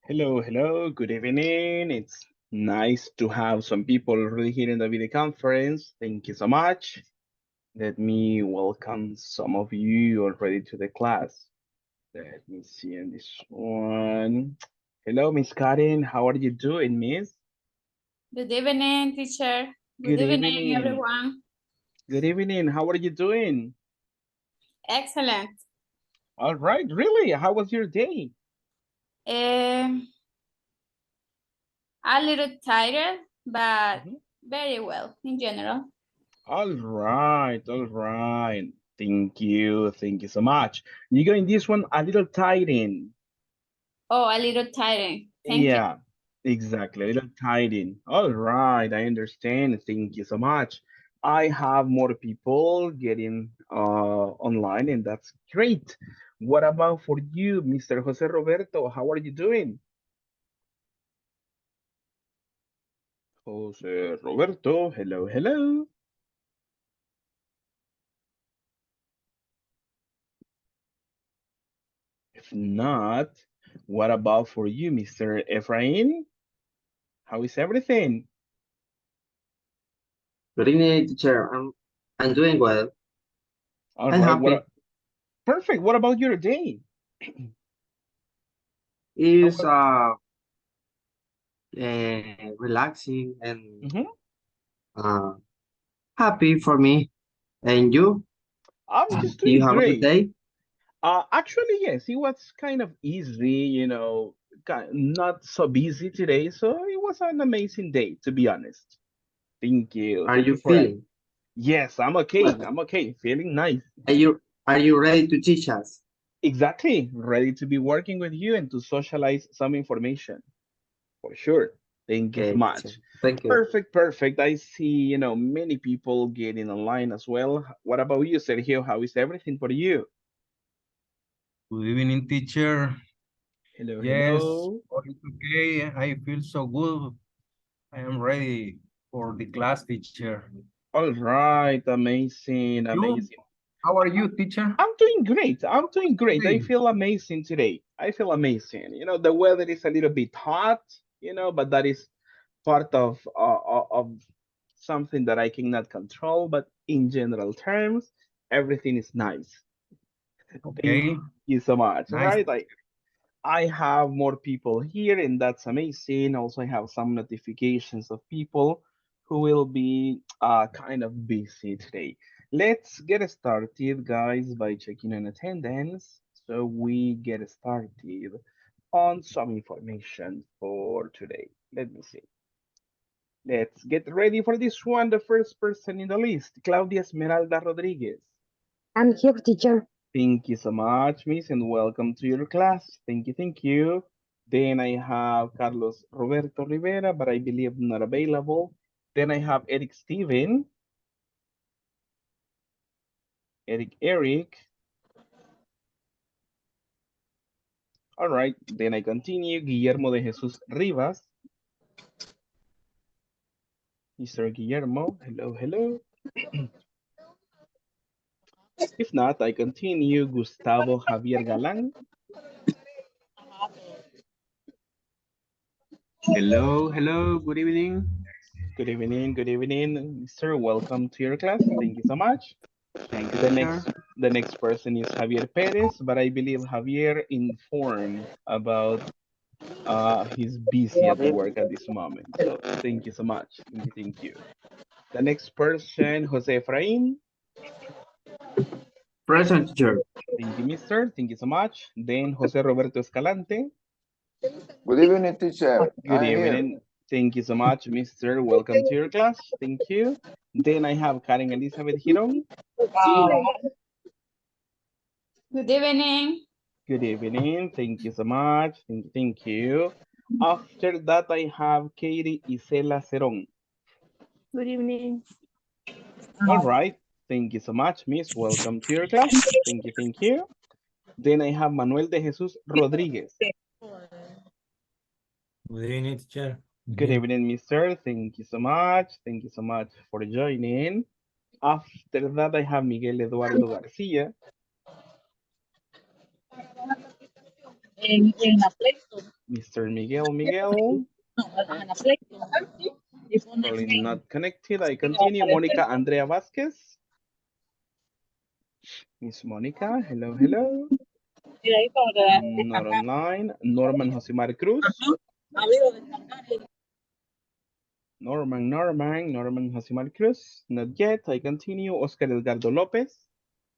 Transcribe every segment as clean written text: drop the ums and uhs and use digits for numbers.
Hello, hello, good evening. It's nice to have some people already here in the video conference. Thank you so much. Let me welcome some of you already to the class. Let me see in this one. Hello, Miss Karen. How are you doing, Miss? Good evening, teacher. Good Good evening, evening. everyone. Good evening. How are you doing? Excellent. All right, really? How was your day? Um, a little tired, but Mhm. very well in general. All right, all right. Thank you. Thank you so much. You got in this one a little tiring. Oh, a little tired. Thank you. Yeah, exactly. A little tiring. All right, I understand. Thank you so much. I have more people getting online, and that's great. What about for you, Mr. Jose Roberto? How are you doing? Jose Roberto, hello, hello. If not, what about for you, Mr. Efrain? How is everything? Good evening, teacher. I'm doing well. All I'm right, happy. perfect. What about your day? How It's was? relaxing and Mhm. uh, happy for me. And you? I'm just Do you doing have a good great. day? Actually, yes, it was kind of easy, not so busy today. So it was an amazing day, to be honest. Thank you. Are Thank you you for it. feeling? Yes, I'm okay. I'm okay. Feeling nice. Are you ready to teach us? Exactly. Ready to be working with you and to socialize some information for sure. Thank you so Okay, teacher. much. Thank you. Perfect, perfect. I see, many people getting online as well. What about you, Sergio? How is everything for you? Good evening, teacher. Hello, Yes, hello. all is okay. I feel so good. I am ready for the class, teacher. All right, amazing, You, amazing. how are you, teacher? I'm doing great. I'm doing great. I Hey, feel amazing today. I feel amazing. The weather is a little bit hot, but that is part of something that I cannot control. But in general terms, everything is nice. Thank okay, you so much. All nice. right, I have more people here, and that's amazing. Also, I have some notifications of people who will be kind of busy today. Let's get started, guys, by checking on attendance. So we get started on some information for today. Let me see. Let's get ready for this one. The first person in the list, Claudia Esmeralda Rodriguez. I'm here, teacher. Thank you so much, Miss, and welcome to your class. Thank you, thank you. Then I have Carlos Roberto Rivera, but I believe not available. Then I have Eric Steven, Eric. All right, then I continue. Guillermo de Jesus Rivas, Mr. Guillermo, hello, hello. If not, I continue. Gustavo Javier Galan. Hello, hello, good evening. Good evening, Mr. Welcome to your class. Thank you so much. Thank you, The teacher. next person is Javier Perez, but I believe Javier informed about he's busy at work at this moment. So thank you so much. Thank you, thank you. The next person, Jose Efrain. Present, teacher. Thank you, mister. Thank you so much. Then Jose Roberto Escalante. Good evening, teacher. Good I'm here. evening. Thank you so much, mister. Welcome to your class. Thank you. Then I have Karen Elizabeth Giron. Good evening. Good evening. Thank you so much. Thank you. After that, I have Katie Isela Ceron. Good evening. All right. Thank you so much, Miss. Welcome to your class. Thank you. Thank you. Then I have Manuel de Jesus Rodriguez. Good evening, teacher. Good evening, Mister. Thank you so much. Thank you so much for joining. After that, I have Miguel Eduardo Garcia. Mr. Miguel. Probably not connected. I continue. Monica Andrea Vasquez. Miss Monica, hello. Not online. Norman Josimar Cruz. Norman Josimar Cruz. Not yet. I continue. Oscar Edgardo Lopez.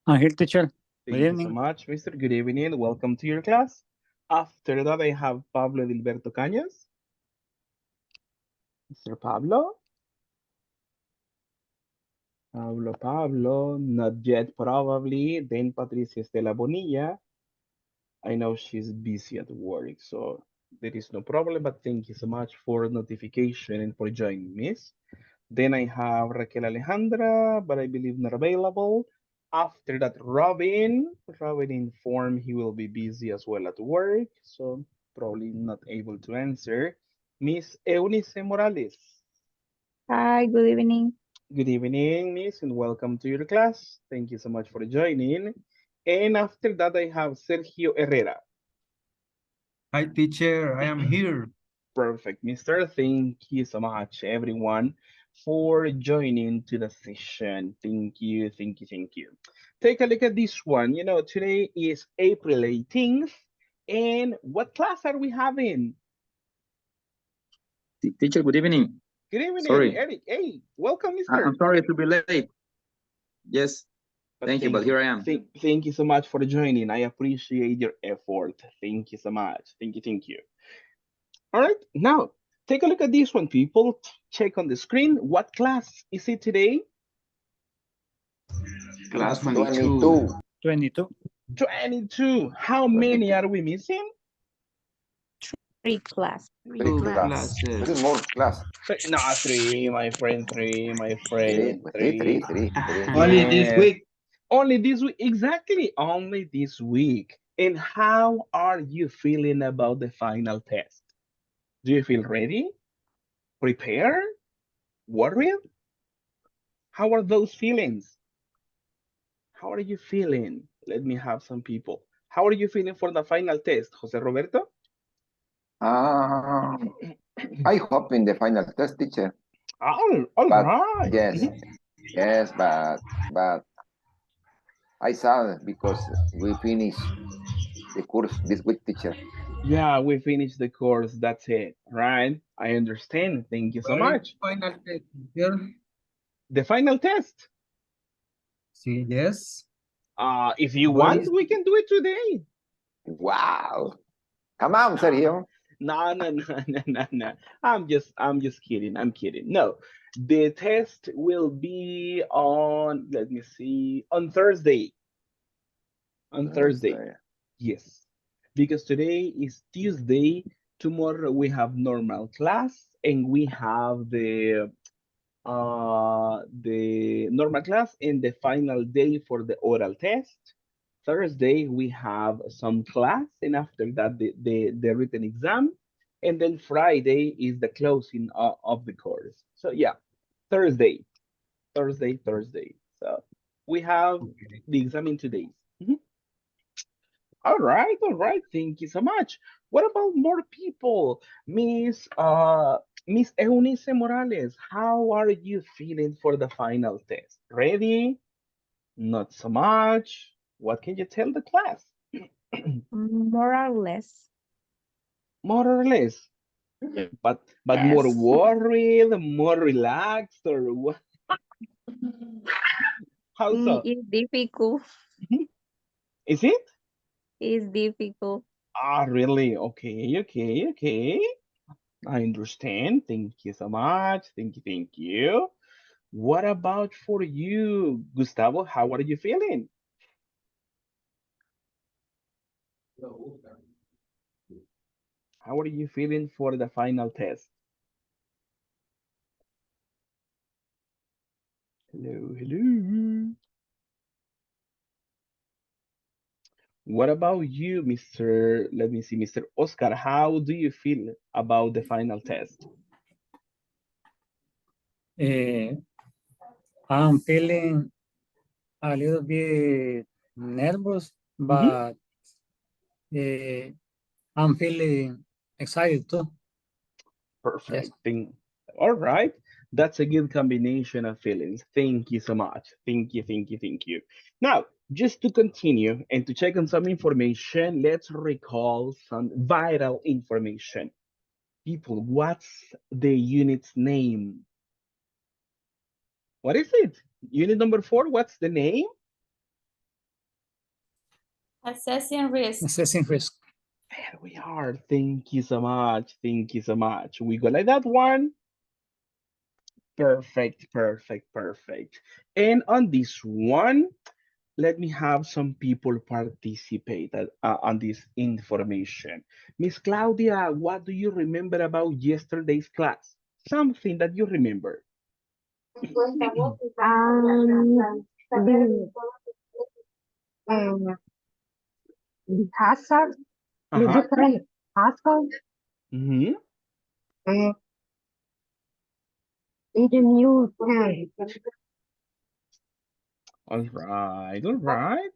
I'm here, teacher. Thank Good you so evening. much, Mr. Good evening. Welcome to your class. After that, I have Pablo Edilberto Cañas. Mr. Pablo. Pablo, not yet probably. Then Patricia Estela Bonilla. I know she's busy at work, so there is no problem, but thank you so much for notification and for joining, Miss. Then I have Raquel Alejandra, but I believe not available. After that, Robin informed he will be busy as well at work, so probably not able to answer. Miss Eunice Morales. Hi, good evening. Good evening, Miss, and welcome to your class. Thank you so much for joining. And after that, I have Sergio Herrera. Hi, teacher. I am here. Perfect, Mister. Thank you so much, everyone, for joining to the session. Thank you. Take a look at this one. You know, today is April 18th, and what class are we having? Teacher, good evening. Good evening, Sorry. Eric. Hey, welcome, Mister. I'm sorry to be late. Yes, thank you, but here I am. Thank you so much for joining. I appreciate your effort. Thank you so much. Thank you. All right, now take a look at this one, people. Check on the screen. What class is it today? Class 22. 22. How many are we missing? 3 class. Three class. Three more class. No, 3, my friend. 3, my friend. Three. Only this week. Only this week. Exactly. Only this week. And how are you feeling about the final test? Do you feel ready? Prepared? Worried? How are those feelings? How are you feeling? Let me have some people. How are you feeling for the final test, Jose Roberto? I hope in the final test, teacher. All But right. yes, but I saw because we finished the course this week, teacher. Yeah, we finished the course. That's it, right? I understand. Thank you so much. Final test, teacher. The final test. See, yes. If you Where want, is- we can do it today. Wow. Come on, Sergio. No. I'm just kidding. I'm kidding. No, the test will be on, let me see, on Thursday. On Thursday. Yes. Because today is Tuesday. Tomorrow we have normal class and we have the normal class and the final day for the oral test. Thursday we have some class and after that the written exam, and then Friday is the closing of the course. So yeah, Thursday. So we have the exam in 2 days. All right. Thank you so much. What about more people? Miss Eunice Morales, how are you feeling for the final test? Ready? Not so much. What can you tell the class? More or less. More or less. But more Yes. worried, more relaxed, or what? How so? It's difficult. Is it? It's difficult. Really? Okay. I understand. Thank you so much. Thank you. What about for you, Gustavo? How are you feeling? How are you feeling for the final test? Hello. What about you, let me see, Mr. Oscar? How do you feel about the final test? I'm feeling a little bit nervous, but I'm feeling excited too. Perfect. Yes. All right. That's a good combination of feelings. Thank you so much. Thank you, thank you, thank you. Now, just to continue and to check on some information, let's recall some vital information. People, what's the unit's name? What is it? Unit number 4, what's the name? Assessing risk. Assessing risk. There we are. Thank you so much. Thank you so much. We go like that one. Perfect, perfect, perfect. And on this one, let me have some people participate on this information. Miss Claudia, what do you remember about yesterday's class? Something that you remember. The hazard, the Uh-huh. different hazard, Mm-hmm. in the new All right, all right.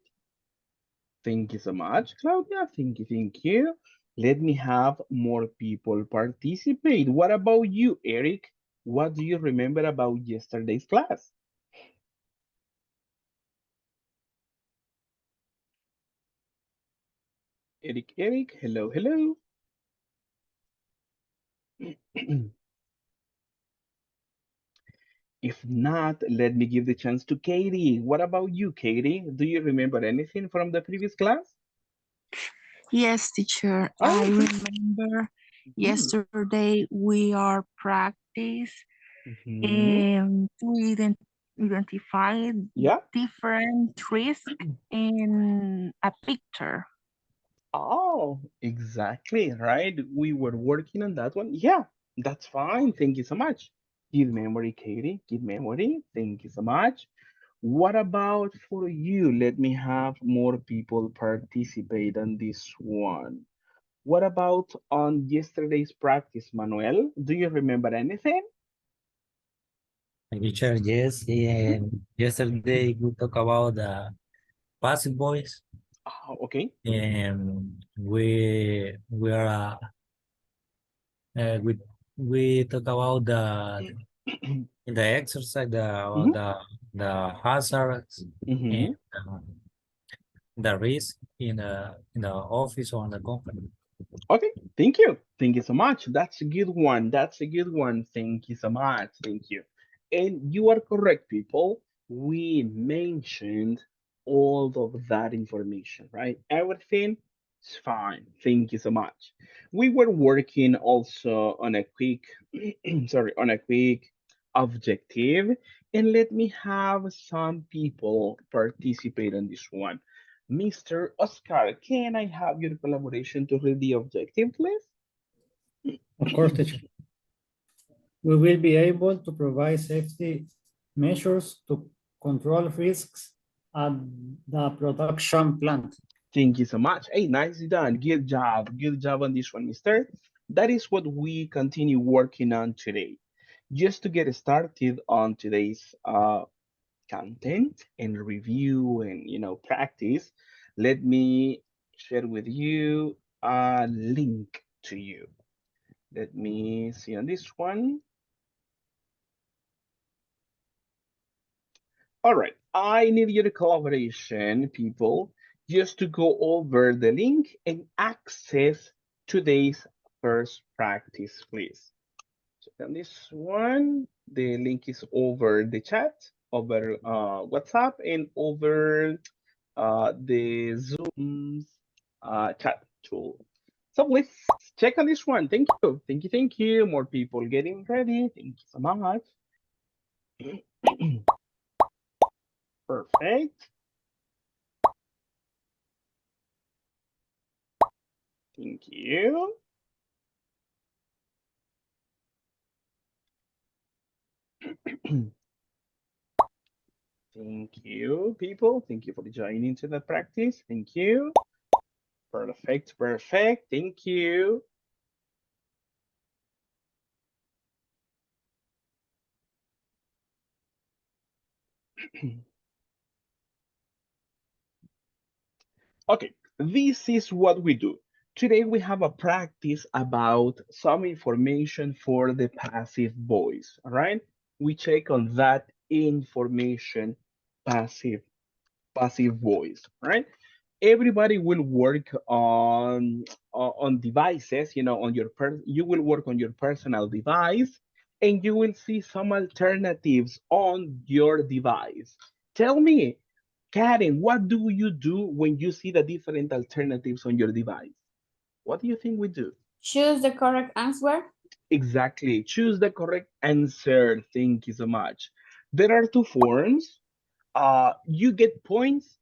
Thank you so much, Claudia. Thank you, thank you. Let me have more people participate. What about you, Eric? What do you remember about yesterday's class? Eric, Eric, hello, hello. If not, let me give the chance to Katie. What about you, Katie? Do you remember anything from the previous class? Yes, teacher. Oh, I okay. remember Hmm. yesterday we are practice Hmm. to identify Yeah. different risks in a picture. Oh, exactly, right. We were working on that one. Yeah, that's fine. Thank you so much. Good memory, Katie. Good memory. Thank you so much. What about for you? Let me have more people participate on this one. What about on yesterday's practice, Manuel? Do you remember anything? Teacher, yes. Mhm. Yesterday we talked about the passive voice, Oh, okay. and we are we talk about the exercise, Hmm. the hazards and Hmm. the risk in the office or in the company. Okay, thank you. Thank you so much. That's a good one. That's a good one. Thank you so much. Thank you. And you are correct, people. We mentioned all of that information, right? Everything is fine. Thank you so much. We were working also on a quick, sorry, on a quick objective. And let me have some people participate on this one. Mr. Oscar, can I have your collaboration to read the objective, please? Of course, teacher. We will be able to provide safety measures to control risks at the production plant. Thank you so much. Hey, nicely done. Good job. Good job on this one, mister. That is what we continue working on today. Just to get started on today's content and review and practice, let me share with you a link to you. Let me see on this one. All right, I need your collaboration, people, just to go over the link and access today's first practice, please. So on this one, the link is over the chat, over WhatsApp, and over the Zoom's chat tool. So let's check on this one. Thank you. Thank you. Thank you. More people getting ready. Thank you so much. Perfect. Thank you. Thank you, people. Thank you for joining to the practice. Thank you. Perfect, perfect. Thank you. Okay, this is what we do. Today we have a practice about some information for the passive voice, all right? We check on that information passive voice, right? Everybody will work on devices, on your you will work on your personal device and you will see some alternatives on your device. Tell me, Karen, what do you do when you see the different alternatives on your device? What do you think we do? Choose the correct answer. Exactly. Choose the correct answer. Thank you so much. There are two forms. You get points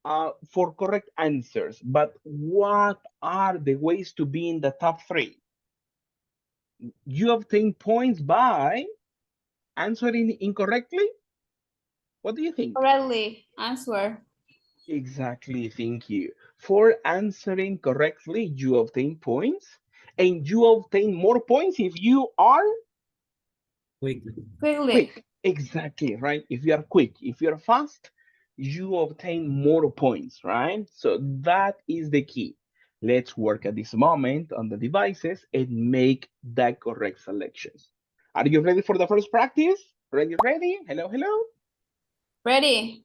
for correct answers, but what are the ways to be in the top three? You obtain points by answering incorrectly. What do you think? Correctly answer. Exactly, thank you. For answering correctly, you obtain points, and you obtain more points if you are Quickly. Quickly. quick. Exactly, right? If you are quick, if you're fast, you obtain more points, right? So that is the key. Let's work at this moment on the devices and make the correct selections. Are you ready for the first practice? Ready? Hello, hello. Ready.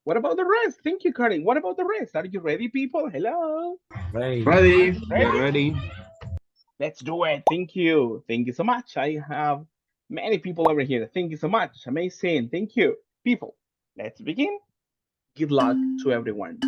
What about the rest? Thank you, Karin. What about the rest? Are you ready, people? Hello. Ready. Ready. Ready? We're ready. Let's do it. Thank you. Thank you so much. I have many people over here. Thank you so much. Amazing. Thank you. People, let's begin. Good luck to everyone.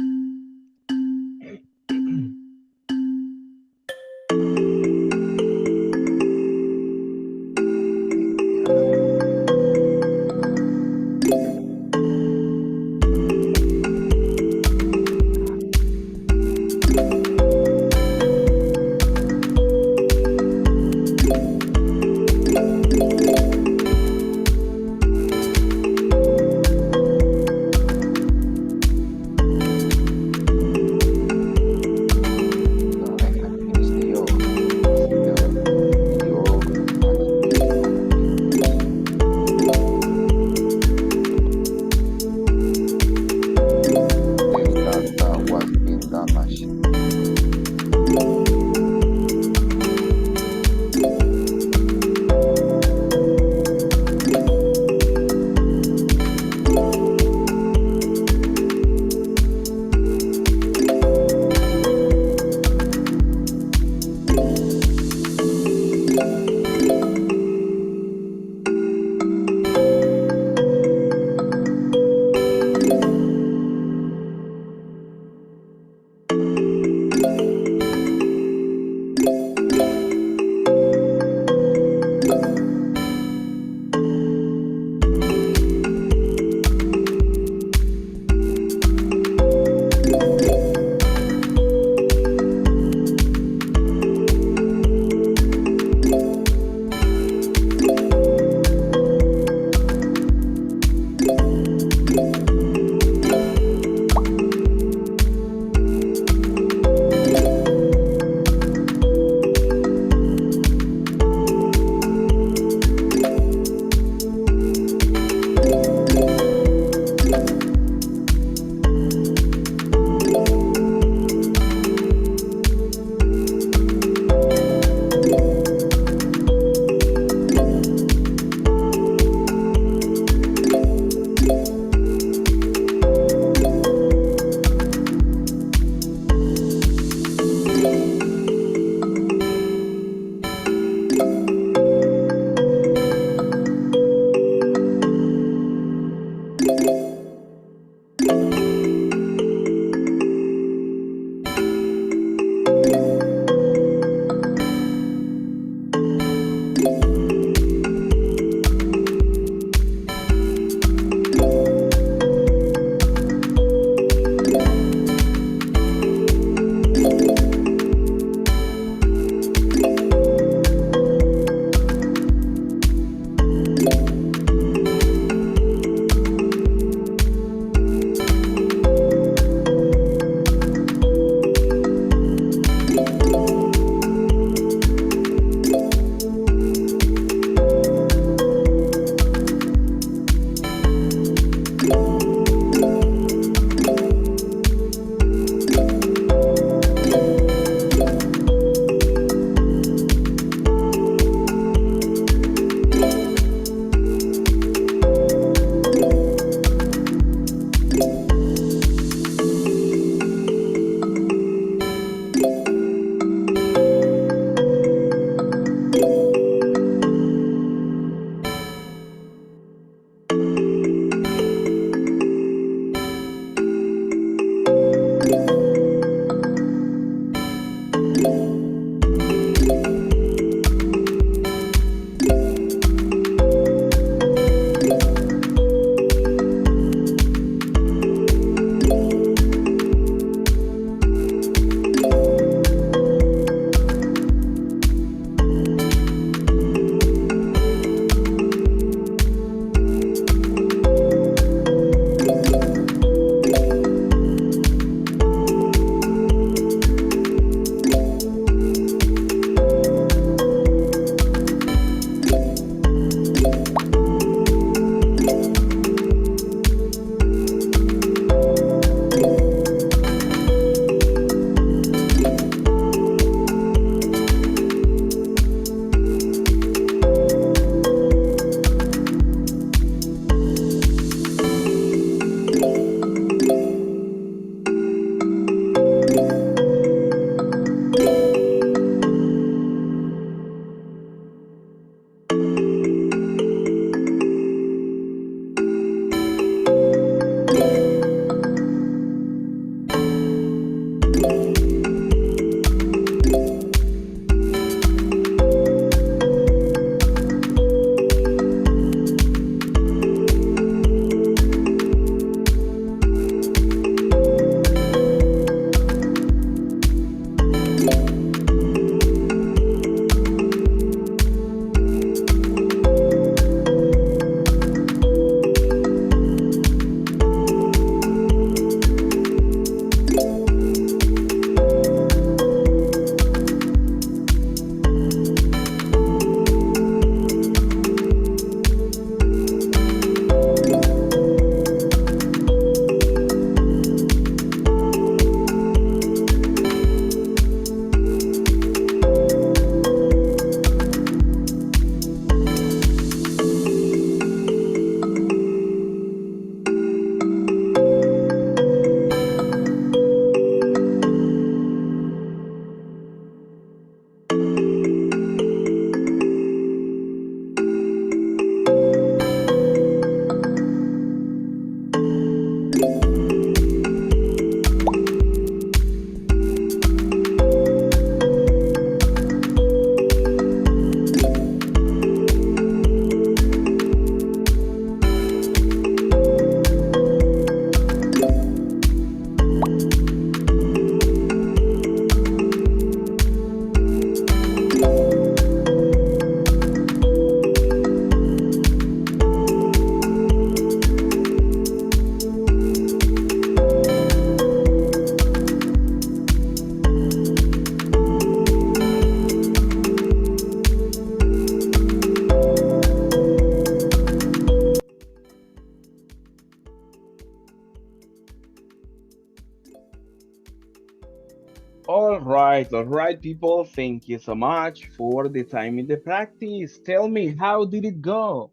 all right, people. Thank you so much for the time in the practice. Tell me, how did it go?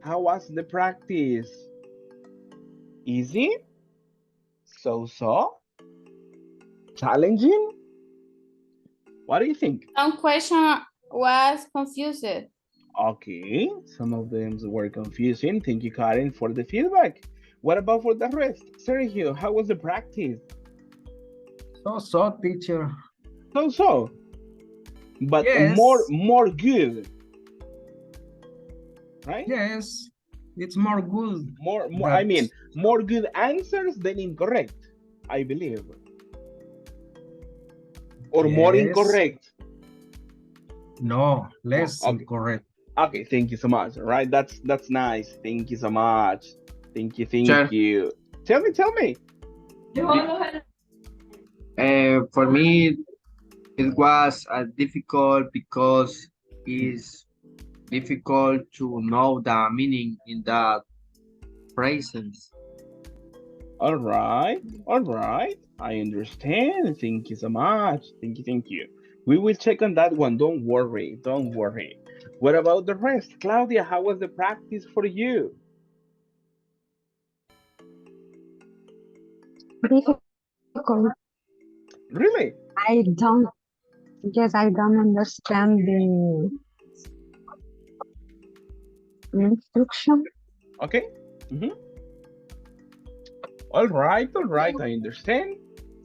How was the practice? Easy? So? Challenging? What do you think? Some question was confused. Okay, some of them were confusing. Thank you, Karen, for the feedback. What about for the rest? Sergio, how was the practice? So, teacher. So, but Yes. more good, right? Yes, it's more good. More. I mean, more good answers than incorrect, I believe, or more Yes. incorrect. No, less Okay. incorrect. Okay, thank you so much. All right, that's nice. Thank you so much. Thank you. Tell me. For me, it was difficult because it's difficult to know the meaning in that phrases. All right. I understand. Thank you so much. Thank you. We will check on that one. Don't worry. What about the rest? Claudia, how was the practice for you? Difficult. Really? I don't, yes, I don't understand the instruction. Okay. All right. I understand.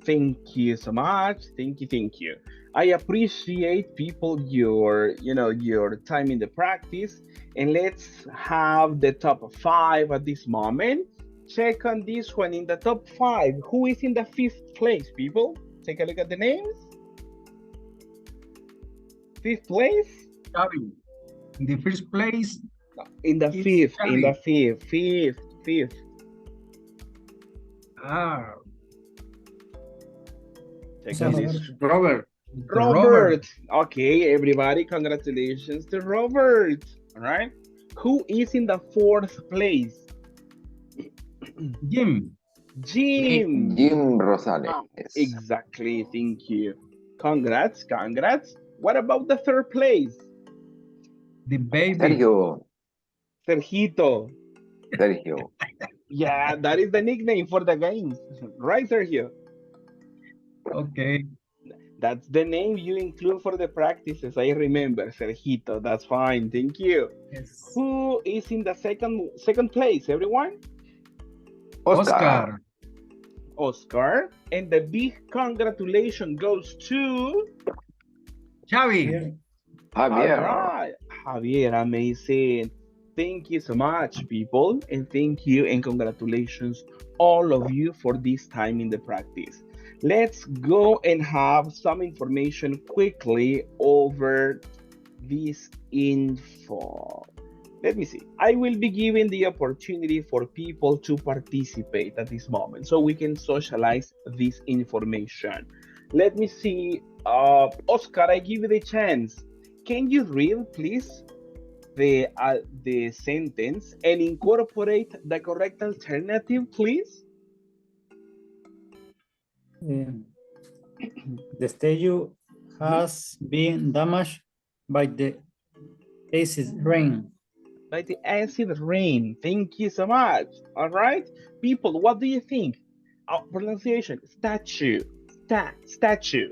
Thank you so much. Thank you. I appreciate people your time in the practice. And let's have the top 5 at this moment. Check on this one in the top 5. Who is in the 5th place, people? Take a look at the names. 5th place? Xavi. In the first place. In the 5th. In the 5th. Ah. Check on this. Robert. Okay, everybody, congratulations to Robert. All right. Who is in the 4th place? Jim. Jim Rosales. Exactly. Thank you. Congrats. What about the 3rd place? The baby. Sergito. Sergio. Yeah, that is the nickname for the games. Right, Sergio? Okay. That's the name you include for the practices. I remember, Sergito. That's fine. Thank you. Yes. Who is in the second place, everyone? Oscar. And the big congratulations goes to Xavi. Javier. All right. Javier, amazing. Thank you so much, people. And thank you and congratulations, all of you, for this time in the practice. Let's go and have some information quickly over this info. Let me see. I will be giving the opportunity for people to participate at this moment so we can socialize this information. Let me see. Oscar, I give you the chance. Can you read, please, the sentence and incorporate the correct alternative, please? The statue has been damaged by the acid rain. By the acid rain. Thank you so much. All right, people, what do you think? Pronunciation: statue. Statue.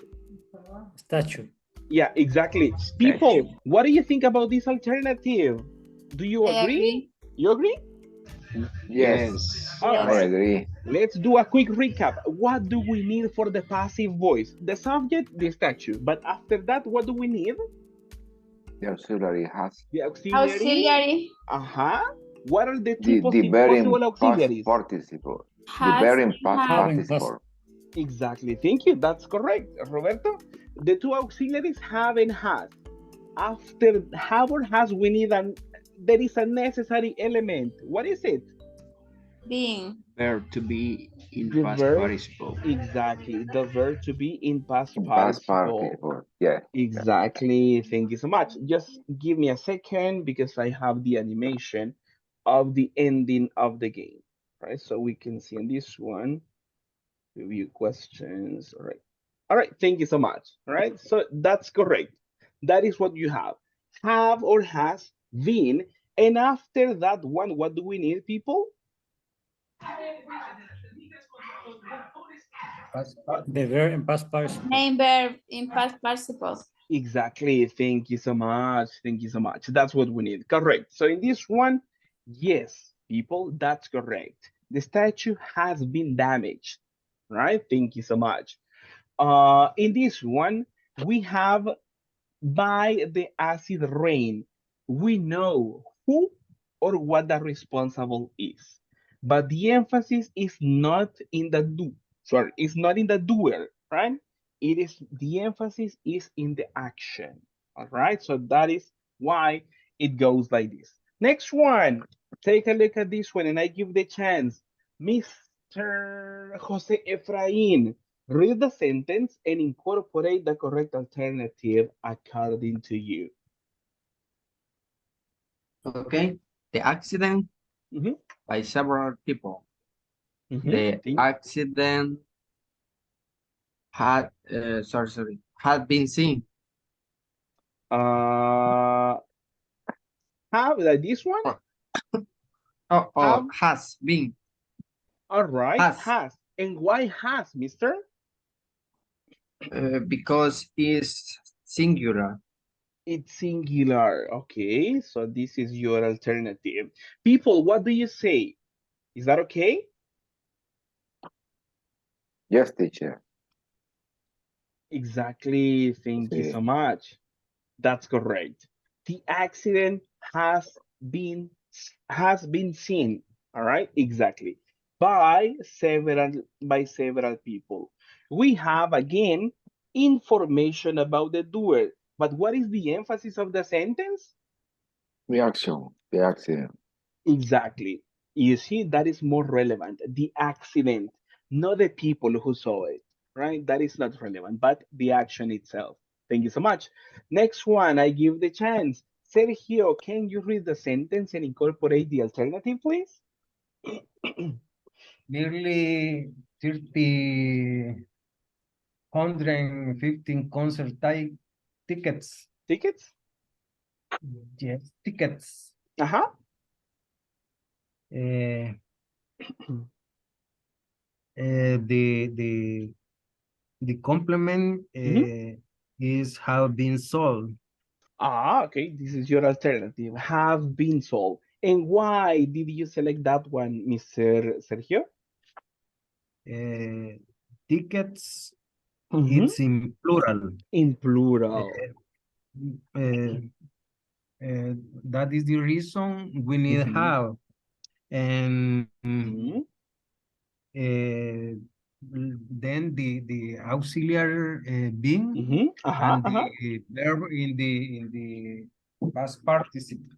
Yeah, exactly. People, what do you think about this alternative? Do you agree? You agree? Yes. All I right. agree. Let's do a quick recap. What do we need for the passive voice? The subject, the statue. But after that, what do we need? The auxiliary has. The auxiliary. What are the two possible auxiliaries? Participle. The very past participle. Exactly. Thank you. That's correct, Roberto. The two auxiliaries have and has. After have or has, we need there is a necessary element. What is it? Being. Verb to be in The past verb, participle. exactly. The verb to be in past Past participle. participle. Yeah. Exactly. Thank you so much. Just give me a second because I have the animation of the ending of the game. Right. So we can see in this one. Review questions. All right. All right. Thank you so much. All right. So that's correct. That is what you have. Have or has been. And after that one, what do we need, people? The verb in past participle. Main verb in past participle. Exactly. Thank you so much. Thank you so much. That's what we need. Correct. So in this one, yes, people, that's correct. The statue has been damaged. Right? Thank you so much. In this one, we have by the acid rain, we know who or what the responsible is. But the emphasis is not in the sorry, it's not in the doer, right? It is the emphasis is in the action. All right, so that is why it goes like this. Next one, take a look at this one, and I give the chance. Mr. Jose Efrain, read the sentence and incorporate the correct alternative according to you. Okay. The accident by several people. The accident had had been seen. Have like this one? Has been. All right, has. And why has, mister? Because it's singular. It's singular. Okay, so this is your alternative. People, what do you say? Is that okay? Yes, teacher. Exactly. Thank you so much. That's correct. The accident been has been seen. All right, exactly. By several people. We have again information about the doer. But what is the emphasis of the sentence? The action, the accident. Exactly. You see, that is more relevant. The accident, not the people who saw it, right? That is not relevant, but the action itself. Thank you so much. Next one, I give the chance. Sergio, can you read the sentence and incorporate the alternative, please? Nearly 115 concert tickets. Tickets? Yes, tickets. Uh-huh. The complement is have been sold. Ah, okay. This is your alternative. Have been sold. And why did you select that one, Mr. Sergio? Tickets, it's in plural. In plural. That is the reason we need have. And then the auxiliary being and the verb in the past participle.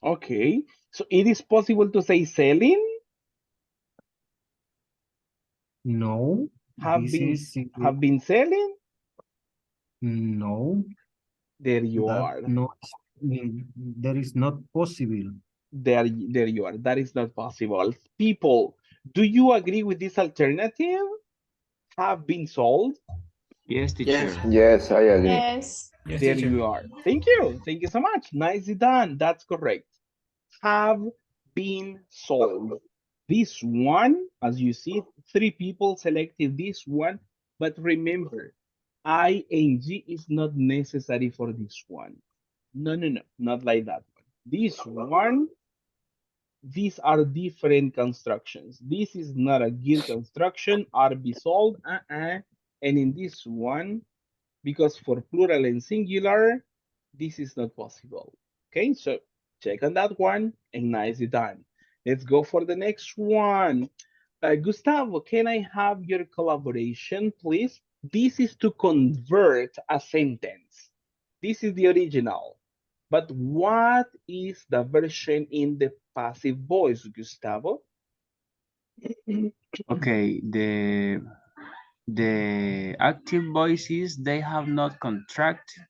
Okay, so it is possible to say selling? No. Have been selling? No. There you are. No, that is not possible. There you are. That is not possible. People, do you agree with this alternative? Have been sold? Yes, teacher. Yes, I agree. Yes. There you are. Thank you. Thank you so much. Nicely done. That's correct. Have been sold. This one, as you see, 3 people selected this one, but remember, ing is not necessary for this one. No, not like that one. This one, these are different constructions. This is not a gear construction, are be sold, and in this one, because for plural and singular, this is not possible. Okay, so check on that one and nicely done. Let's go for the next one. Gustavo, can I have your collaboration, please? This is to convert a sentence. This is the original. But what is the version in the passive voice, Gustavo? Okay, the active voices, they have not contracted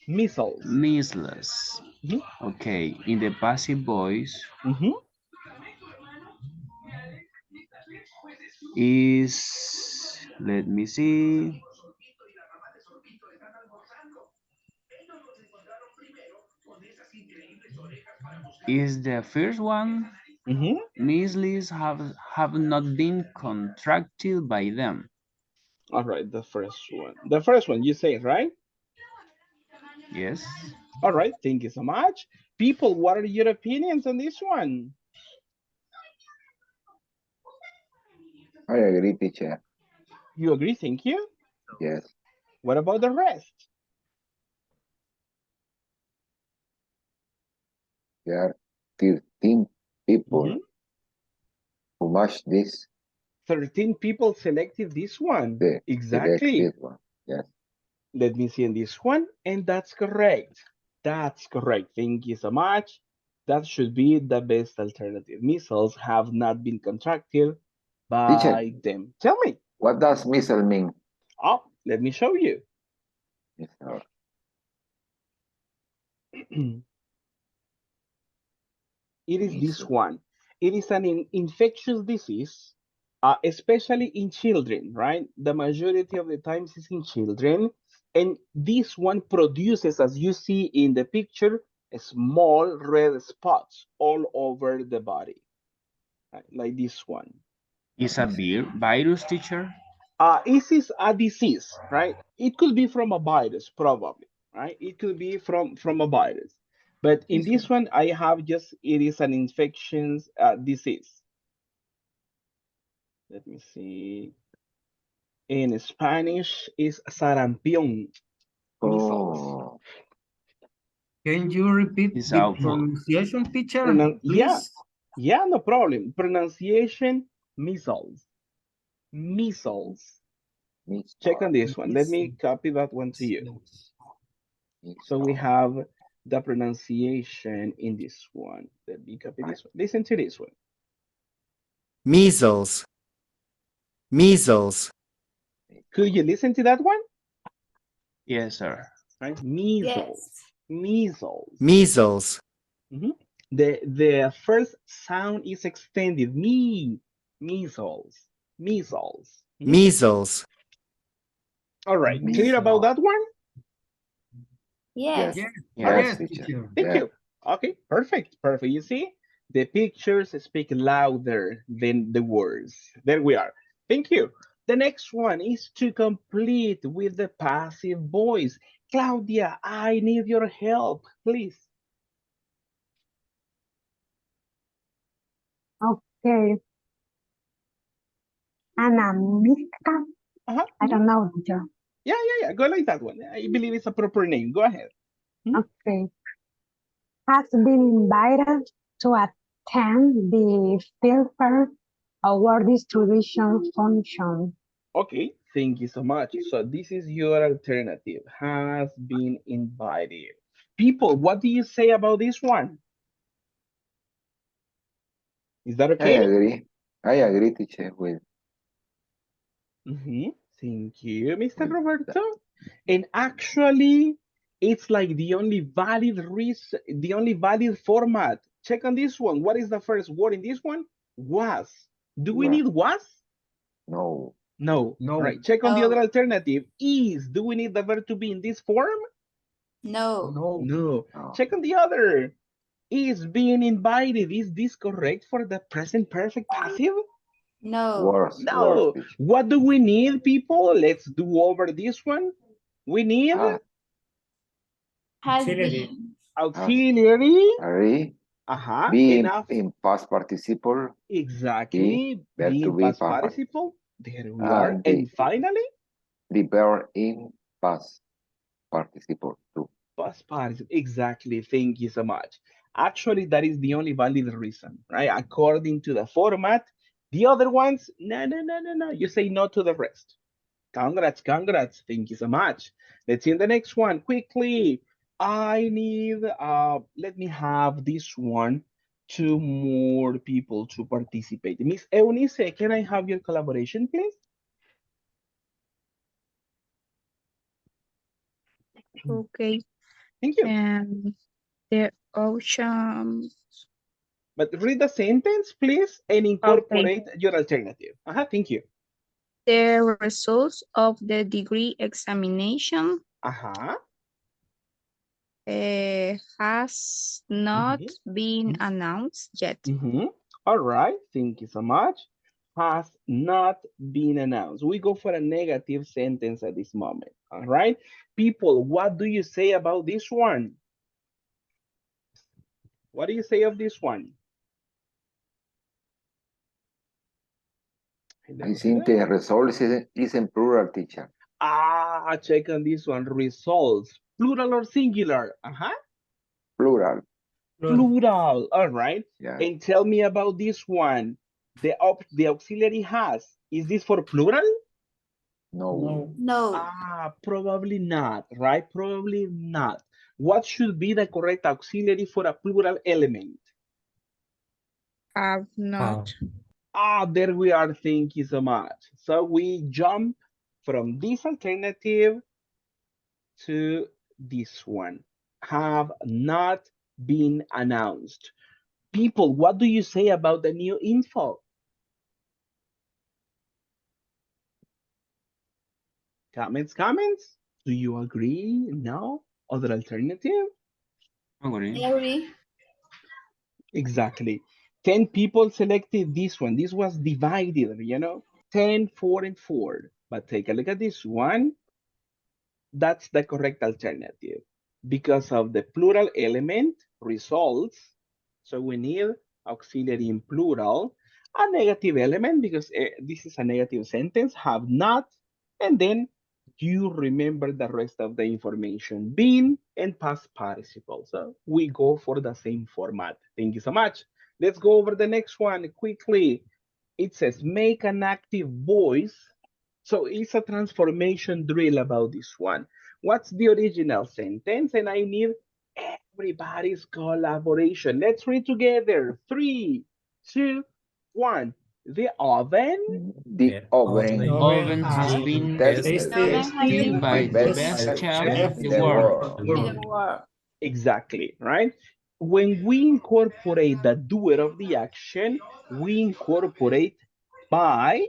Missiles. measles. Okay, in the passive voice, is, let me see, is the first one. Mm-hmm. Measles have not been contracted by them. All right, the first one. The first one you say, right? Yes. All right, thank you so much. People, what are your opinions on this one? I agree, teacher. You agree? Thank you. Yes. What about the rest? There are 13 people Mhm. who match this, 13 people selected this one. the Exactly. selected one. Yes. Let me see in this one. And that's correct. That's correct. Thank you so much. That should be the best alternative. Missiles have not been contracted Teacher, by them. Tell me. what does missile mean? Oh, let me show you. Missile. It is this Missile. one. It is an infectious disease, especially in children, right? The majority of the times is in children. And this one produces, as you see in the picture, small red spots all over the body, right? Like this one. Is a virus, teacher? This is a disease, right? It could be from a virus, probably, right? It could be from a virus. But in this one, I have just, it is an infections disease. Let me see. In Spanish is sarampión, measles. Oh, Can you repeat It's the awful. pronunciation, teacher, Yeah, please? yeah, no problem. Pronunciation, measles. Measles. Check on missile. this one. Let me copy that one to you. So we Missile. have the pronunciation in this one. Let me copy this one. Listen to this one. measles, measles, Could you listen to that one? Yes, sir. Right? Measles. Yes. Measles. measles, Mhm. The first sound is extended. Measles. Measles. Mhm. measles, All right. Clear about Missile. that one? Yes. Yes. Yes, All right. Yes, yes, teacher. teacher. Thank Yes. you. Okay. Perfect. Perfect. You see, the pictures speak louder than the words. There we are. Thank you. The next one is to complete with the passive voice. Claudia, I need your help, please. Okay. Anamika. I Mhm. don't know, teacher. Yeah. Go like that one. I believe it's a proper name. Go ahead. Mhm. Okay. Has been invited to attend the Filter Award distribution function. Okay, thank you so much. So this is your alternative. Has been invited. People, what do you say about this one? Is that I okay? agree. I agree, teacher, Mm-hmm. Thank you, Mr. with that. Roberto. And actually, it's like the only valid reason, the only valid format. Check on this one. What is the first word in this one? Was. Do we Well, need was? no. No. All No, right. Check on the other No. alternative. Is. Do we need the verb to be in this form? No. no, No. No. Check on the other. Is being invited. Is this correct for the present perfect passive? No. Worse, No. teacher. What do we need, people? Let's do over this one. We need Has, Has Auxiliary. been. has, auxiliary. agree. Be Enough. in past participle. Be, Exactly. verb to Being be, past past participle. participle. There we are. And And finally, the verb in past participle too. past participle. Exactly. Thank you so much. Actually, that is the only valid reason, right? According to the format. The other ones, no. You say no to the rest. Congrats, congrats. Thank you so much. Let's see the next one quickly. I need, let me have this one, two more people to participate. Miss Eunice, can I have your collaboration, please? Okay. Thank you. The ocean But read the sentence, please, and incorporate your alternative. Thank you. The results of the degree examination has not been announced yet. All right, thank you so much. Has not been announced. We go for a negative sentence at this moment. All right, people, what do you say about this one? What do you say of this one? I think the results is in plural, teacher. Check on this one. Results, plural or singular? Plural. Plural. All right. Yeah. And tell me about this one. The auxiliary has. Is this for plural? No. No. Probably not, right? Probably not. What should be the correct auxiliary for a plural element? Have not. There we are. Thank you so much. So we jump from this alternative to this one. Have not been announced. People, what do you say about the new info? Comments? Do you agree? No? Other alternative? Agree. Exactly. 10 people selected this one. This was divided, 10, 4, and 4. But take a look at this one. That's the correct alternative because of the plural element results. So we need auxiliary in plural, a negative element because this is a negative sentence, have not, and then you remember the rest of the information, been and past participle. So we go for the same format. Thank you so much. Let's go over the next one quickly. It says make an active voice. So it's a transformation drill about this one. What's the original sentence? And I need everybody's collaboration. Let's read together. 3, 2, 1. The oven The oven Has been tested tested by by the best best chef chef in in the the world. world. Exactly, right? When we incorporate the doer of the action, we incorporate by,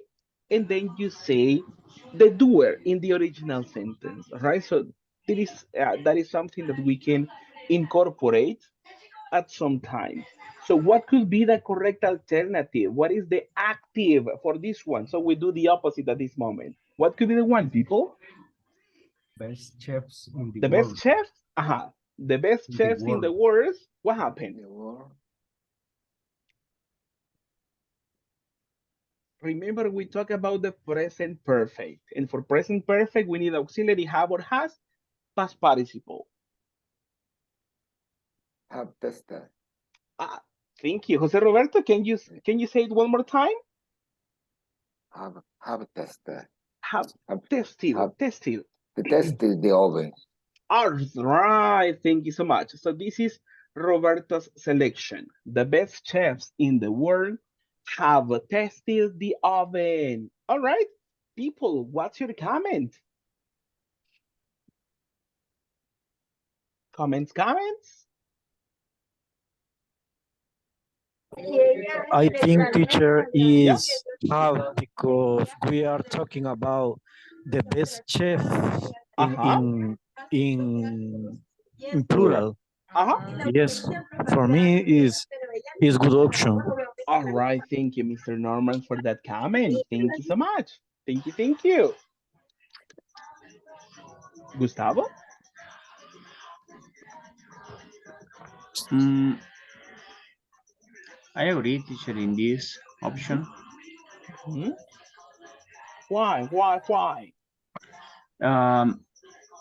and then you say the doer in the original sentence, right? So that is something that we can incorporate at some time. So what could be the correct alternative? What is the active for this one? So we do the opposite at this moment. What could be the one, people? Best chefs in the The world. best chefs? The best chefs in the world. What happened? Remember, we talk about the present perfect. And for present perfect, we need auxiliary have or has, past participle. Have tested. Thank you. Jose Roberto, can you say it one more time? Have tested. Have tested. Tested the oven. All right. Thank you so much. So this is Roberto's selection. The best chefs in the world have tested the oven. All right. People, what's your comment? Comments? I think teacher is have because we are talking about the best chef in plural. Yes, for me is good option. All right, thank you, Mr. Norman, for that comment. Thank you so much. Thank you. Gustavo? I agree, teacher, in this option. Why?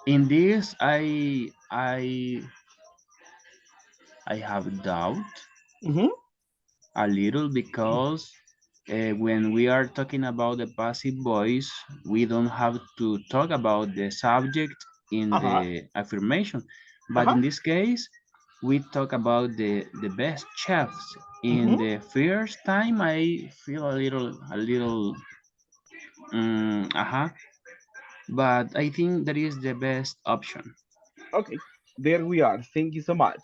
In this, I have doubt a little because when we are talking about the passive voice, we don't have to talk about the subject in the affirmation. But in this case, we talk about the best chefs. In the first time, I feel a little, but I think that is the best option. Okay, there we are. Thank you so much.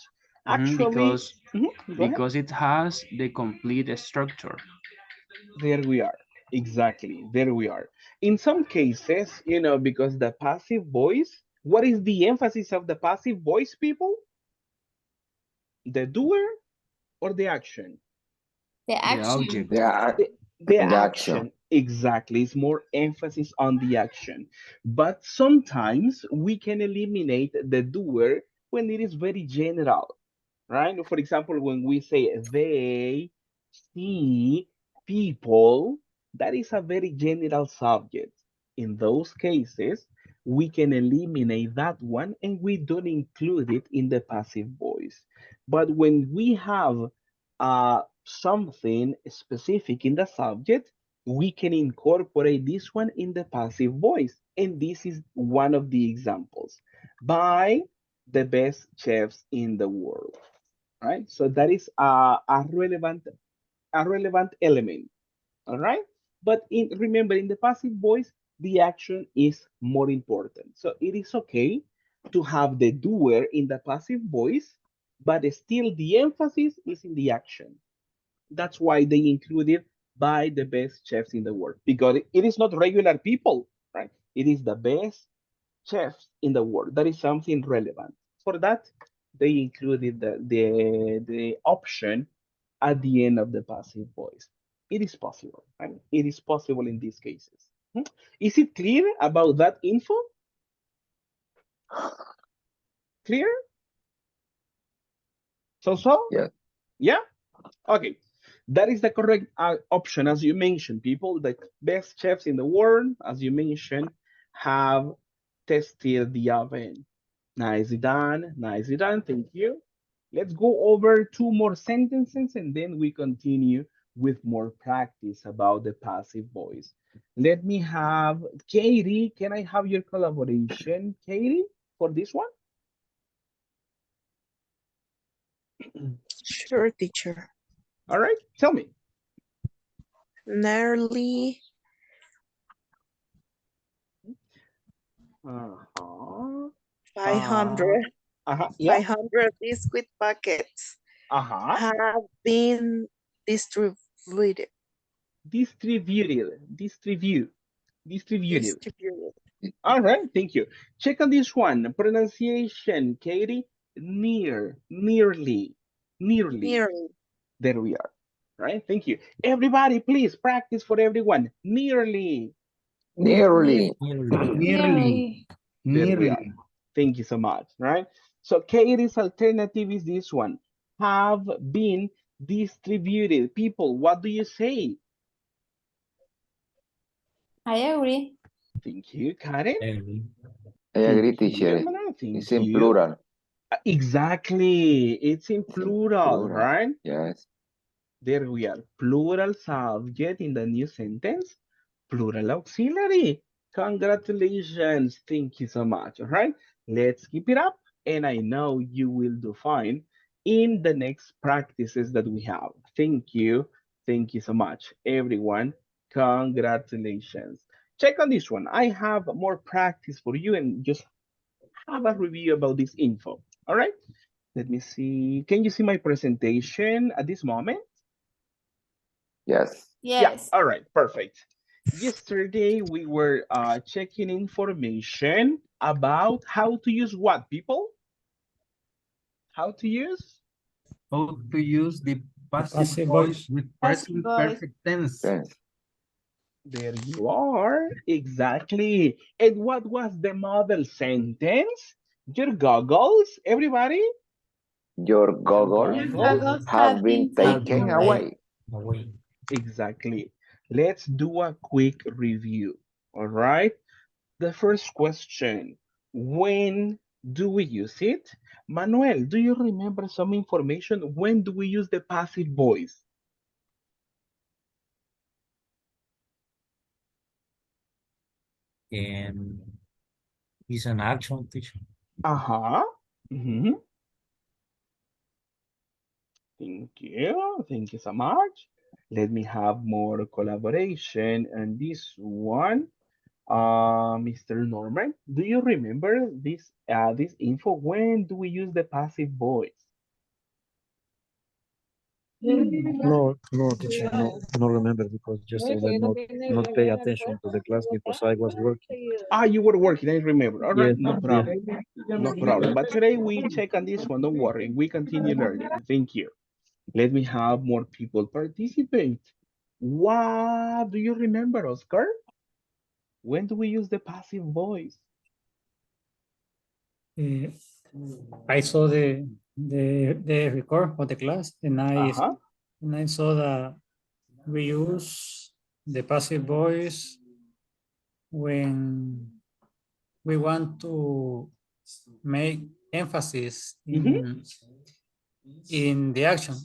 Actually, Because go ahead. it has the complete structure. There we are. Exactly. There we are. In some cases, because the passive voice, what is the emphasis of the passive voice, people? The doer or the action? The The action. object. The The action. action, exactly. It's more emphasis on the action. But sometimes we can eliminate the doer when it is very general, right? For example, when we say they see people, that is a very general subject. In those cases, we can eliminate that one and we don't include it in the passive voice. But when we have something specific in the subject, we can incorporate this one in the passive voice. And this is one of the examples. By the best chefs in the world, right? So that is a relevant element, all right? But remember, in the passive voice, the action is more important. So it is okay to have the doer in the passive voice, but still the emphasis is in the action. That's why they included by the best chefs in the world, because it is not regular people, right? It is the best chefs in the world. That is something relevant. For that, they included the option at the end of the passive voice. It is possible. Right? It is possible in these cases. Is it clear about that info? Clear? So? Yes. Yeah? Okay. That is the correct option, as you mentioned. People, the best chefs in the world, as you mentioned, have tested the oven. Nicely done. Nicely done. Thank you. Let's go over two more sentences and then we continue with more practice about the passive voice. Let me have Katie. Can I have your collaboration, Katie, for this one? Sure, teacher. All right. Tell me. Nearly Uh-huh. 500, Yeah. 500 biscuit packets Uh-huh. have been distributed. Distributed. Distributed. All right, thank you. Check on this one. Pronunciation, Katie. Nearly. Nearly. There we are. Right, thank you. Everybody, please practice for everyone. Nearly. Nearly. Nearly. There we are. Nearly. Thank you so much. Right. So Katie's alternative is this one. Have been distributed. People, what do you say? I agree. Thank you, Karen. I agree, Thank you, teacher. Emma. It's Thank in you. plural. Exactly. It's in It's in plural, plural. right? Yes. There we are. Plural subject in the new sentence. Plural auxiliary. Congratulations. Thank you so much. All right. Let's keep it up. And I know you will do fine in the next practices that we have. Thank you. Thank you so much, everyone. Congratulations. Check on this one. I have more practice for you and just have a review about this info. All right. Let me see. Can you see my presentation at this moment? Yes. Yeah. Yes. All right. Perfect. Yesterday we were checking information about how to use what, people? How to use? How to use the passive Passive voice voice. with Passive present voice. perfect tense. Yes. There you are. Exactly. And what was the model sentence? Your goggles, everybody? Your Your goggles goggles? Goggles have have been been taken taken away. away. Exactly. Let's do a quick review. All right. The first question, when do we use it? Manuel, do you remember some information? When do we use the passive voice? And it's an action, teacher. Uh-huh. Mhm. Thank you. Thank you so much. Let me have more collaboration on this one. Mr. Norman, do you remember this info? When do we use the passive voice? No, no, teacher, no, no remember because yesterday not pay attention to the class because I was working. Ah, you were working, I remember. All right, Yes, no yes. problem. No problem. But today we check on this one. Don't worry. We continue learning. Thank you. Let me have more people participate. What do you remember, Oscar? When do we use the passive voice? I saw the record of the class Uh-huh. and I saw that we use the passive voice when we want to make emphasis in the action.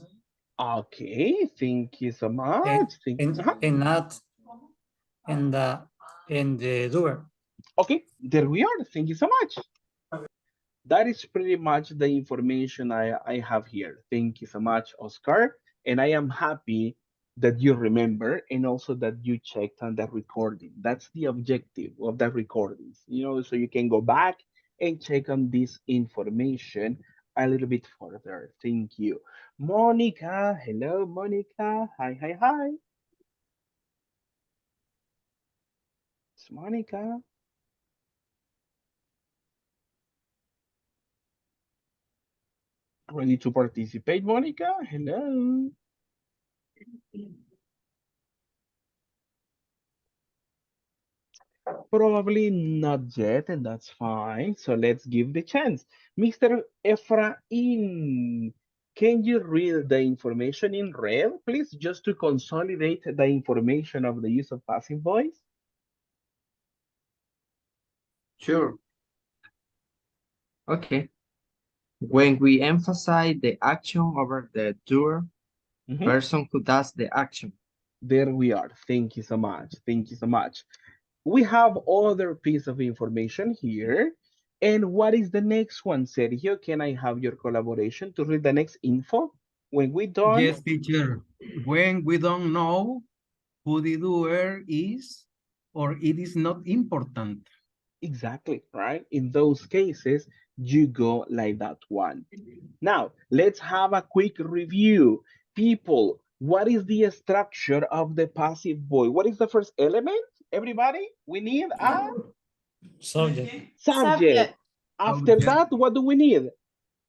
Okay, thank you so much. And not in the doer. Okay, there we are. Thank you so much. That is pretty much the information I have here. Thank you so much, Oscar. And I am happy that you remember and also that you checked on that recording. That's the objective of the recordings, so you can go back and check on this information a little bit further. Thank you. Monica, hello, Monica. Hi, hi, hi. It's Monica. Ready to participate, Monica? Hello. Probably not yet, and that's fine. So let's give the chance. Mr. Ephraim, can you read the information in red, please, just to consolidate the information of the use of passive voice? Sure. Okay. When we emphasize the action over the doer, person who does the action. There we are. Thank you so much. Thank you so much. We have other piece of information here. And what is the next one, Sergio? Can I have your collaboration to read the next info? When we done? Yes, teacher. When we don't know who the doer is, or it is not important. Exactly, right? In those cases, you go like that one. Now, let's have a quick review. People, what is the structure of the passive voice? What is the first element? Everybody, we need a subject. After that, what do we need?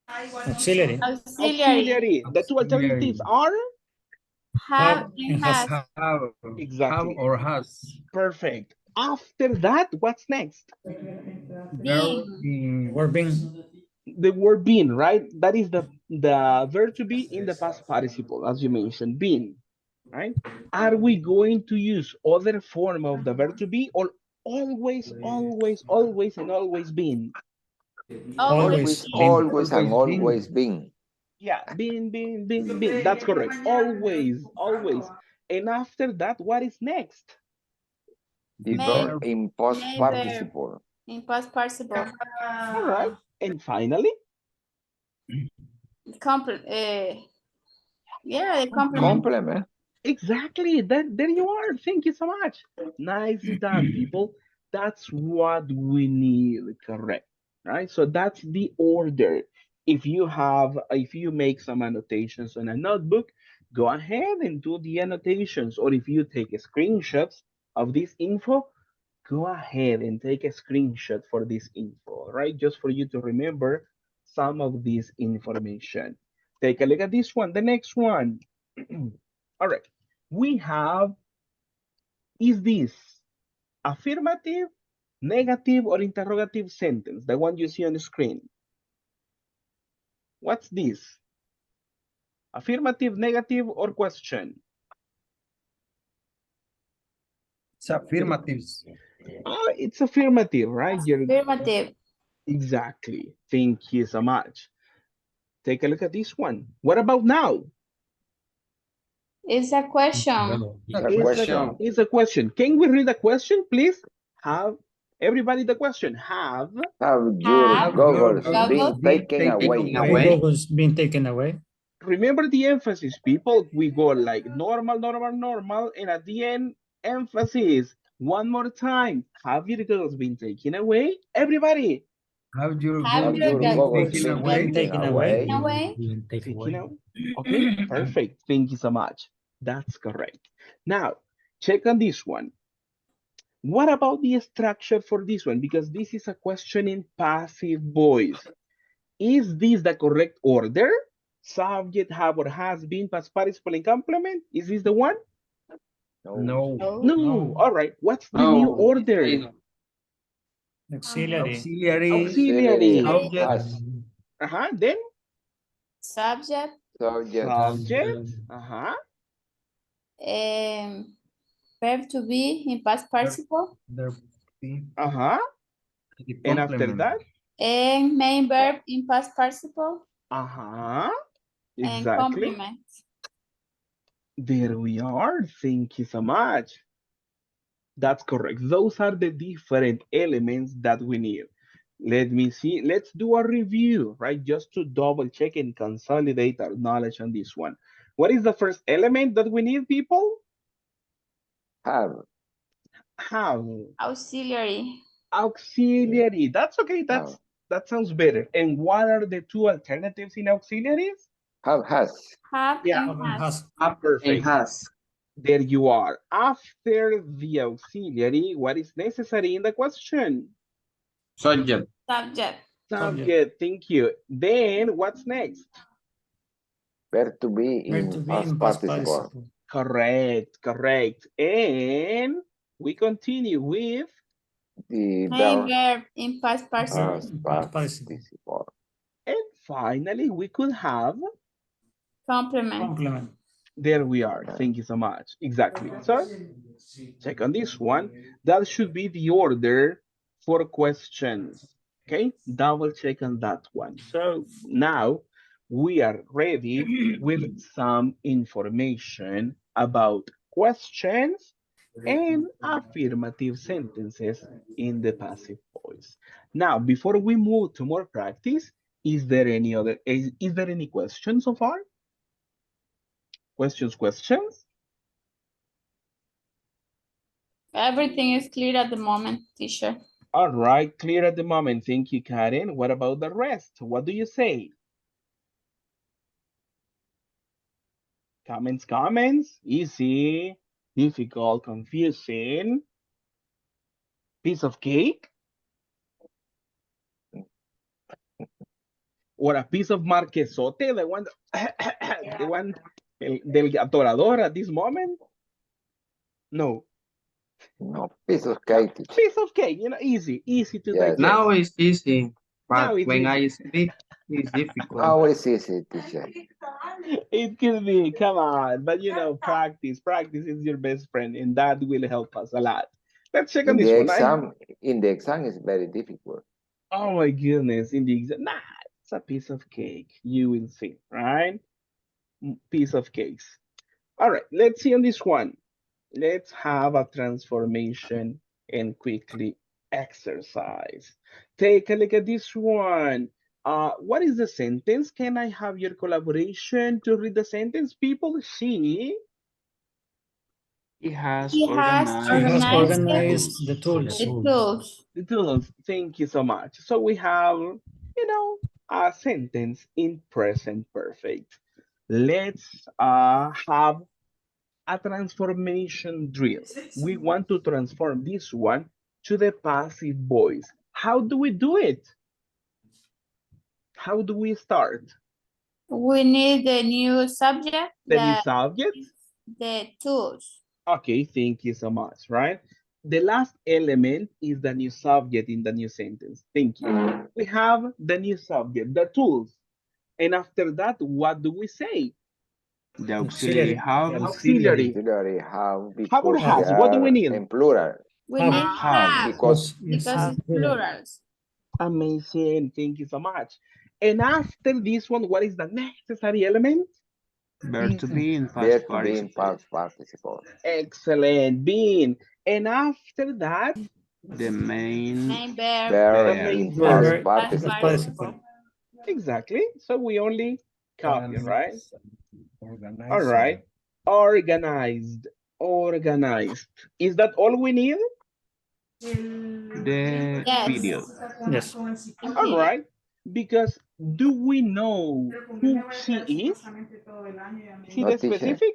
Auxiliary. Auxiliary. The two alternatives are? Have and has. Exactly. Have or has. Perfect. After that, what's next? Verb being. The word been, right? That is the verb to be in the past participle, as you mentioned, been, right? Are we going to use other form of the verb to be or always, always, always, and always been? Always, always, and always been. Yeah, been. That's correct. Always, always. And after that, what is next? The verb in past participle. In past participle. All right. And finally? Yeah, the complement. Complement. Exactly. There you are. Thank you so much. Nicely done, people. That's what we need, correct? Right? So that's the order. If you make some annotations on a notebook, go ahead and do the annotations. Or if you take screenshots of this info, go ahead and take a screenshot for this info, right? Just for you to remember some of this information. Take a look at this one, the next one. All right, we have, is this affirmative, negative, or interrogative sentence? The one you see on the screen. What's this? Affirmative, negative, or question? It's affirmative. Oh, it's affirmative, right? Affirmative. Exactly. Thank you so much. Take a look at this one. What about now? It's a question. It's a question. Can we read the question, please? Have everybody the question. Have your goggles been taken away? Goggles been taken away. Remember the emphasis, people. We go like normal, normal, normal, and at the end, emphasis. One more time. Have your goggles been taken away? Everybody. Have your Have goals your been goggles taken been away? taken away? Taken out. Okay, perfect. Thank you so much. That's correct. Now, check on this one. What about the structure for this one? Because this is a question in passive voice. Is this the correct order? Subject, have, or has been, past participle, and complement? Is this the one? No. No. All right. What's the new order? Auxiliary. Auxiliary. Has. Then? Subject. Subject. Verb to be in past participle. And after that? And main verb in past participle. And Exactly. complement. There we are. Thank you so much. That's correct. Those are the different elements that we need. Let me see. Let's do a review, right? Just to double check and consolidate our knowledge on this one. What is the first element that we need, people? Have. Auxiliary. Auxiliary. That's okay. That sounds better. And what are the two alternatives in auxiliaries? Have, has. Have and has. Perfect. There you are. After the auxiliary, what is necessary in the question? Subject. Subject. Thank you. Then what's next? Verb to be in past participle. Correct. And we continue with the main verb in past participle. And finally, we could have complement. There we are. Thank you so much. Exactly. So check on this one. That should be the order for questions. Okay, double check on that one. So now we are ready with some information about questions and affirmative sentences in the passive voice. Now, before we move to more practice, is there any question so far? Questions? Everything is clear at the moment, teacher. All right, clear at the moment. Thank you, Karen. What about the rest? What do you say? Comments? Easy, difficult, confusing. Piece of cake? Or a piece of marquesote, the one, del atorador at this moment? No, piece of cake. Piece of cake, easy to digest. Now it's easy, Now but it's when easy. I speak, it's difficult. Now it's easy, teacher. It could be, come on, but practice is your best friend, and that will help us a lot. Let's check on this one. In the exam is very difficult. Oh my goodness, in the exam, nah, it's a piece of cake. You will see, right? Piece of cakes. All right, let's see on this one. Let's have a transformation and quickly exercise. Take a look at this one. What is the sentence? Can I have your collaboration to read the sentence, people? He has organized the tools. The tools. Thank you so much. So we have, a sentence in present perfect. Let's have a transformation drill. We want to transform this one to the passive voice. How do we do it? How do we start? We need the new subject. The new subject? The tools. Okay, thank you so much, right? The last element is the new subject in the new sentence. Thank you. We have the new subject, the tools. And after that, what do we say? The auxiliary have. Auxiliary. Have, Have or has? What do we need? In plural. We need have. Because it's plurals. Amazing. Thank you so much. And after this one, what is the necessary element? Verb to be in past participle. Excellent. Being. And after that? The main verb. In past participle. Exactly. So we only copy, right? All right. Organized. Is that all we need? the video. Yes. All right. Because do we know who she is? Is No, it teacher. specific?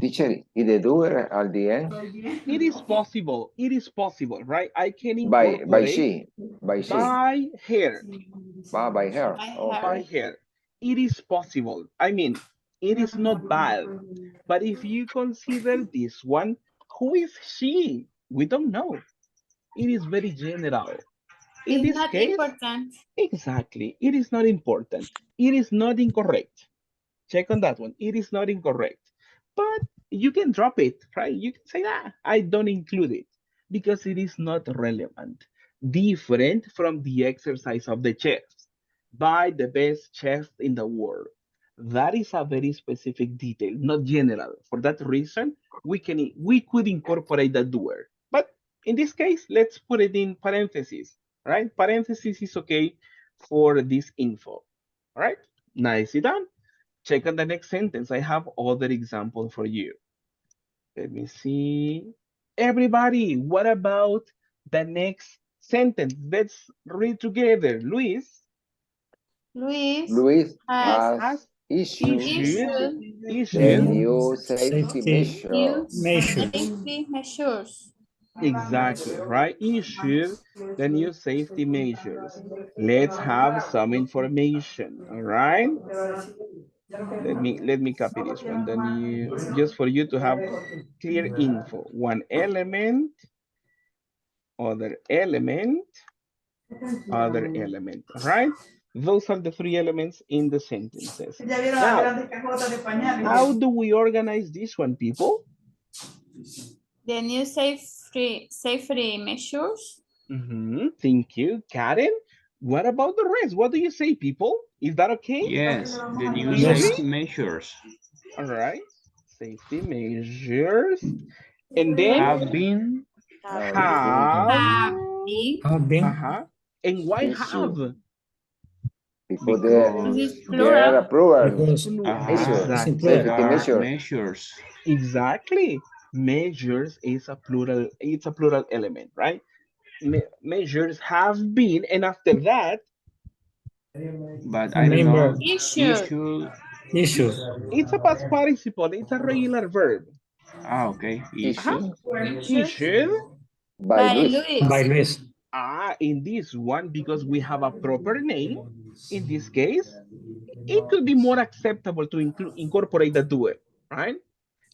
Teacher, is the doer at the end? It is possible. It is possible, right? I can By incorporate she. By she. by her. By her. By Okay. her. It is possible. I mean, it is not bad. But if you consider this one, who is she? We don't know. It is very general. In It's this not case, important. exactly, it is not important. It is not incorrect. Check on that one. It is not incorrect. But you can drop it, right? You can say, ah, I don't include it because it is not relevant. Different from the exercise of the chest. Buy the best chest in the world. That is a very specific detail, not general. For that reason, we could incorporate the doer. But in this case, let's put it in parentheses, right? Parentheses is okay for this info. All right, nicely done. Check on the next sentence. I have other example for you. Let me see. Everybody, what about the next sentence? Let's read together. Luis Has has issued issued, issued the issued. new safety new measures. Measures. safety measures. Exactly, right? Issued the new safety measures. Let's have some information, all right? Let me copy this one. Then you just for you to have clear info. One element, other element, other element. All right? Those are the three elements in the sentences. Now, how do we organize this one, people? The new safety measures. Thank you, Karen. What about the rest? What do you say, people? Is that okay? Yes, the Do new you Yes. agree? safety measures All right. Safety measures. And then have been Have have, been Have been. Have been. and why issued have? because This because is they are plural. approved Because measures, it's in Exactly. they plural. safety are measures. measures. Exactly. Measures is a plural, it's a plural element, right? Measures have been, and after that, But The I don't main know. verb. Issued. Issue. Issues. it's a past participle, it's a regular verb. Okay. Uh-huh. Issued Issued Issued. by by Luis. By Luis. Luis. In this one, because we have a proper name, in this case, it could be more acceptable to incorporate the doer, right?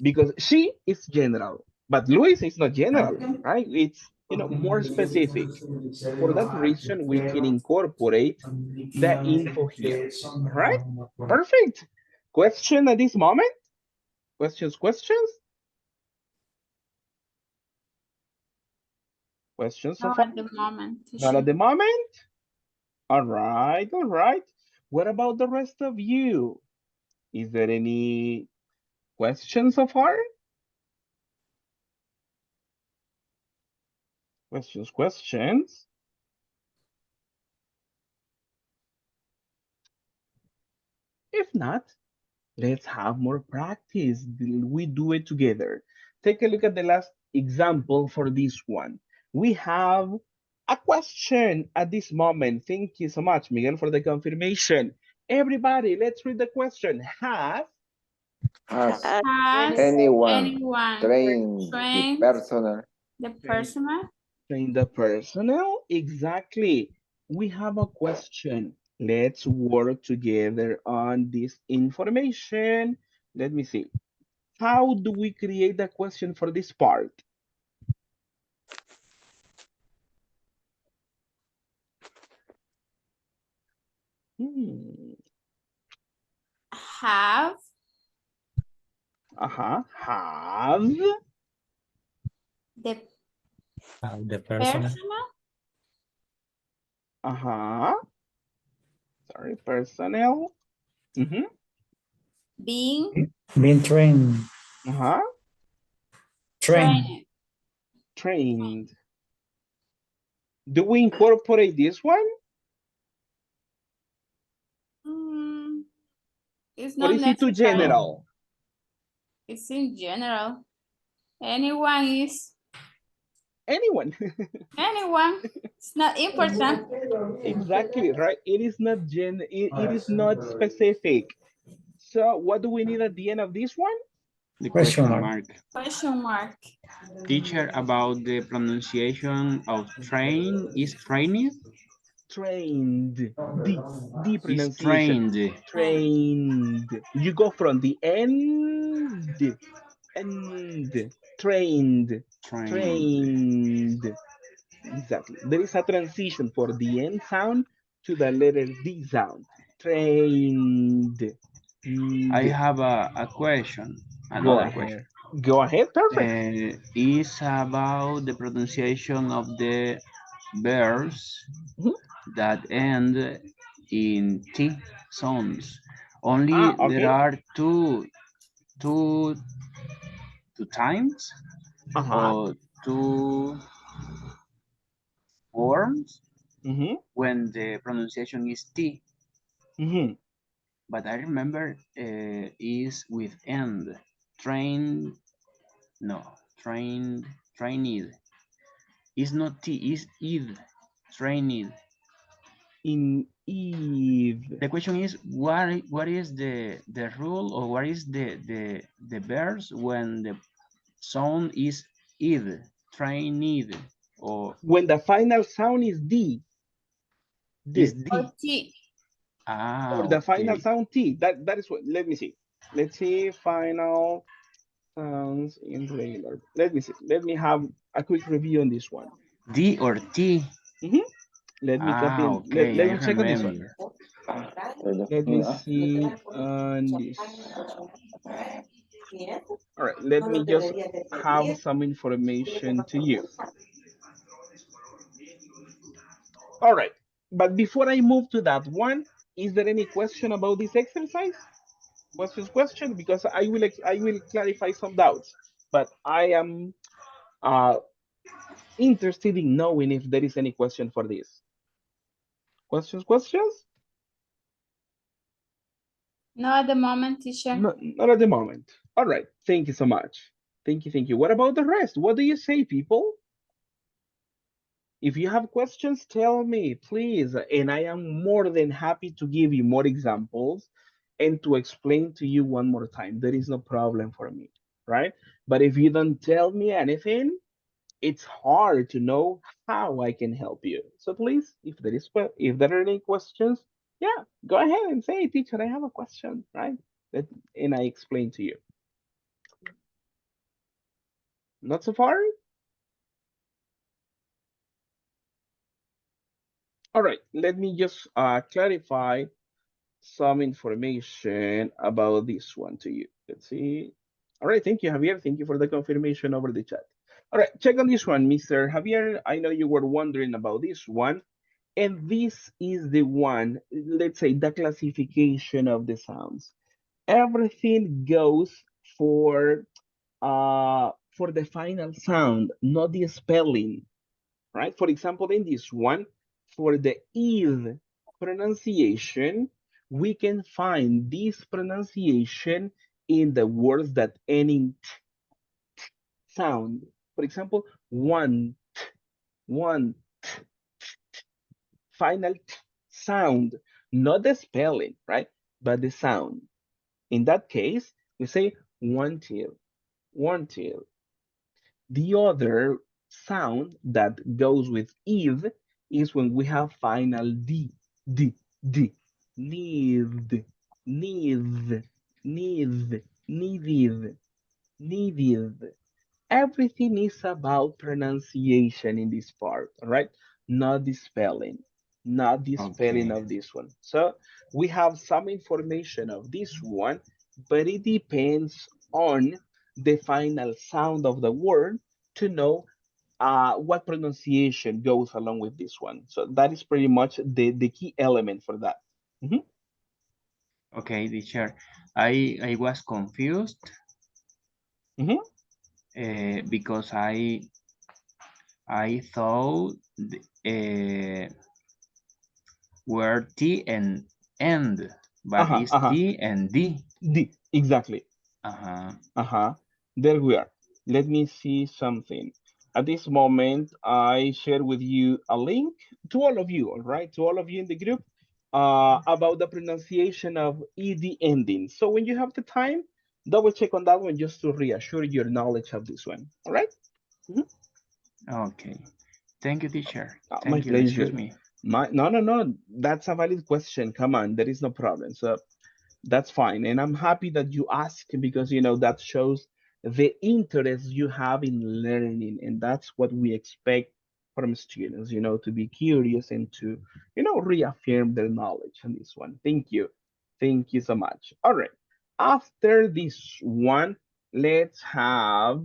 Because she is general, but Luis is not general, right? It's more specific. For that reason, we can incorporate the info here. All right, perfect. Question at this moment? Questions? Questions so No, far? at the moment. Not at the moment? All right, all right. What about the rest of you? Is there any questions so far? Questions? If not, let's have more practice. We do it together. Take a look at the last example for this one. We have a question at this moment. Thank you so much, Miguel, for the confirmation. Everybody, let's read the question. Has Has anyone anyone trained the trained personnel? the personnel? trained the personnel? Exactly. We have a question. Let's work together on this information. Let me see. How do we create the question for this part? Hmm. Have Have the The person. personnel uh-huh. Sorry, personnel. being Being trained. Uh-huh. Trained. trained? Trained. Do we incorporate this one? Mm, it's Or not is it too necessary. general? It's in general. Anyone is Anyone. Anyone. It's not important. Exactly, right? It is not it is not specific. So what do we need at the end of this one? The Question question mark. mark. Question mark. Teacher, about the pronunciation of train is trained? Trained. The Is pronunciation. trained. Trained. You go from the end, trained, Trained. trained. Exactly. There is a transition for the N sound to the letter D sound. Trained. I D. have a question, Go another question. ahead. Go ahead. Perfect. Is about the pronunciation of the verbs Mhm. that end in T sounds. Only there Okay. are two times Uh-huh. or two forms Mm-hmm. when the pronunciation is T. Mm-hmm. But I remember is with end. Train, no, trained. It's not T, it's id. Trained. In Eve. The question is what is the rule or what is the verbs when the sound is id, trained or When the final sound is D. is D. D? Or T. Ah, Or the final okay. sound T. That is what. Let me see. Let's see. Final sounds in regular. Let me see. Let me have a quick review on this one. D or T? Mm-hmm. Let me copy Ah, and okay, let I me check on this one. remember. Let me see on this. All right, let me just have some information to you. All right, but before I move to that one, is there any question about this exercise? Question, because I will clarify some doubts, but I am uh, interested in knowing if there is any question for this. Questions? No, at the moment, teacher. No, not at the moment. All right, thank you so much. Thank you. What about the rest? What do you say, people? If you have questions, tell me, please. And I am more than happy to give you more examples and to explain to you one more time. There is no problem for me, right? But if you don't tell me anything, it's hard to know how I can help you. So please, if there are any questions, yeah, go ahead and say, teacher, I have a question, right? And I explain to you. Not so far? All right, let me just clarify some information about this one to you. Let's see. All right, thank you, Javier. Thank you for the confirmation over the chat. All right, check on this one, Mr. Javier. I know you were wondering about this one. And this is the one, let's say, the classification of the sounds. Everything goes for the final sound, not the spelling, right? For example, in this one, for the "id" pronunciation, we can find this pronunciation in the words that end in t sound. For example, one final t sound, not the spelling, right? But the sound. In that case, we say one till. The other sound that goes with "id" is when we have final d, need, needed. Everything is about pronunciation in this part, all right? Not the spelling, not the spelling Okay. of this one. So we have some information of this one, but it depends on the final sound of the word to know what pronunciation goes along with this one. So that is pretty much the key element for that. Mhm. Okay, teacher. I was confused Mhm. because I thought were T and end, but Uh-huh, it's uh-huh. T and D. Exactly. Uh-huh. Uh-huh. There we are. Let me see something. At this moment, I share with you a link to all of you, all right, to all of you in the group, about the pronunciation of ed endings. So when you have the time, double check on that one just to reassure your knowledge of this one. All right? Mhm. Okay. Thank you, teacher. My Thank you. Excuse pleasure. me. No. That's a valid question. Come on, there is no problem. So that's fine. And I'm happy that you ask because, that shows the interest you have in learning. And that's what we expect from students, to be curious and to, reaffirm their knowledge on this one. Thank you. Thank you so much. All right. After this one, let's have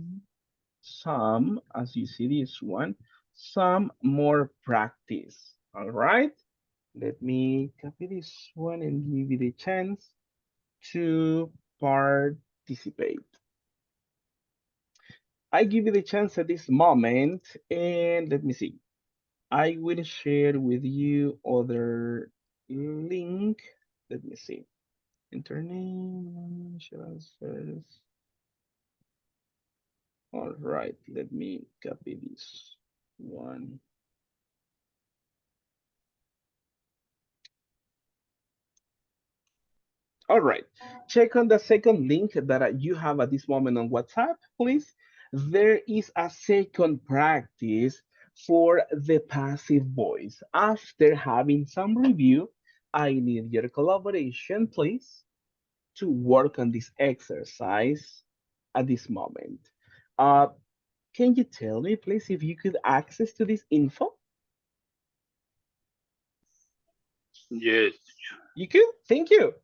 some, as you see this one, some more practice. All right. Let me copy this one and give you the chance to participate. I give you the chance at this moment, and let me see. I will share with you other link. Let me see. Internet, share answers. All right, let me copy this one. All right, check on the second link that you have at this moment on WhatsApp, please. There is a second practice for the passive voice. After having some review, I need your collaboration, please, to work on this exercise at this moment. Uh, can you tell me, please, if you could access to this info? Yes. You could? Thank you.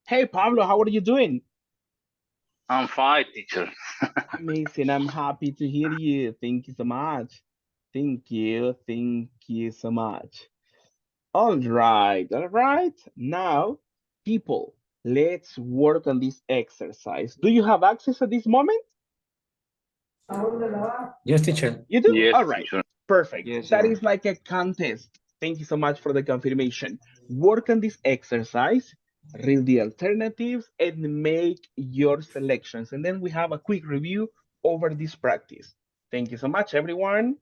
Hey, Pablo, how are you doing? I'm fine, teacher. Amazing. I'm happy to hear you. Thank you so much. Thank you. Thank you so much. All right. All right. Now, people, let's work on this exercise. Do you have access at this moment? Yes, teacher. You do? Yes, All right. teacher. Perfect. Yes, That sir. is like a contest. Thank you so much for the confirmation. Work on this exercise, read the alternatives, and make your selections. And then we have a quick review over this practice. Thank you so much, everyone.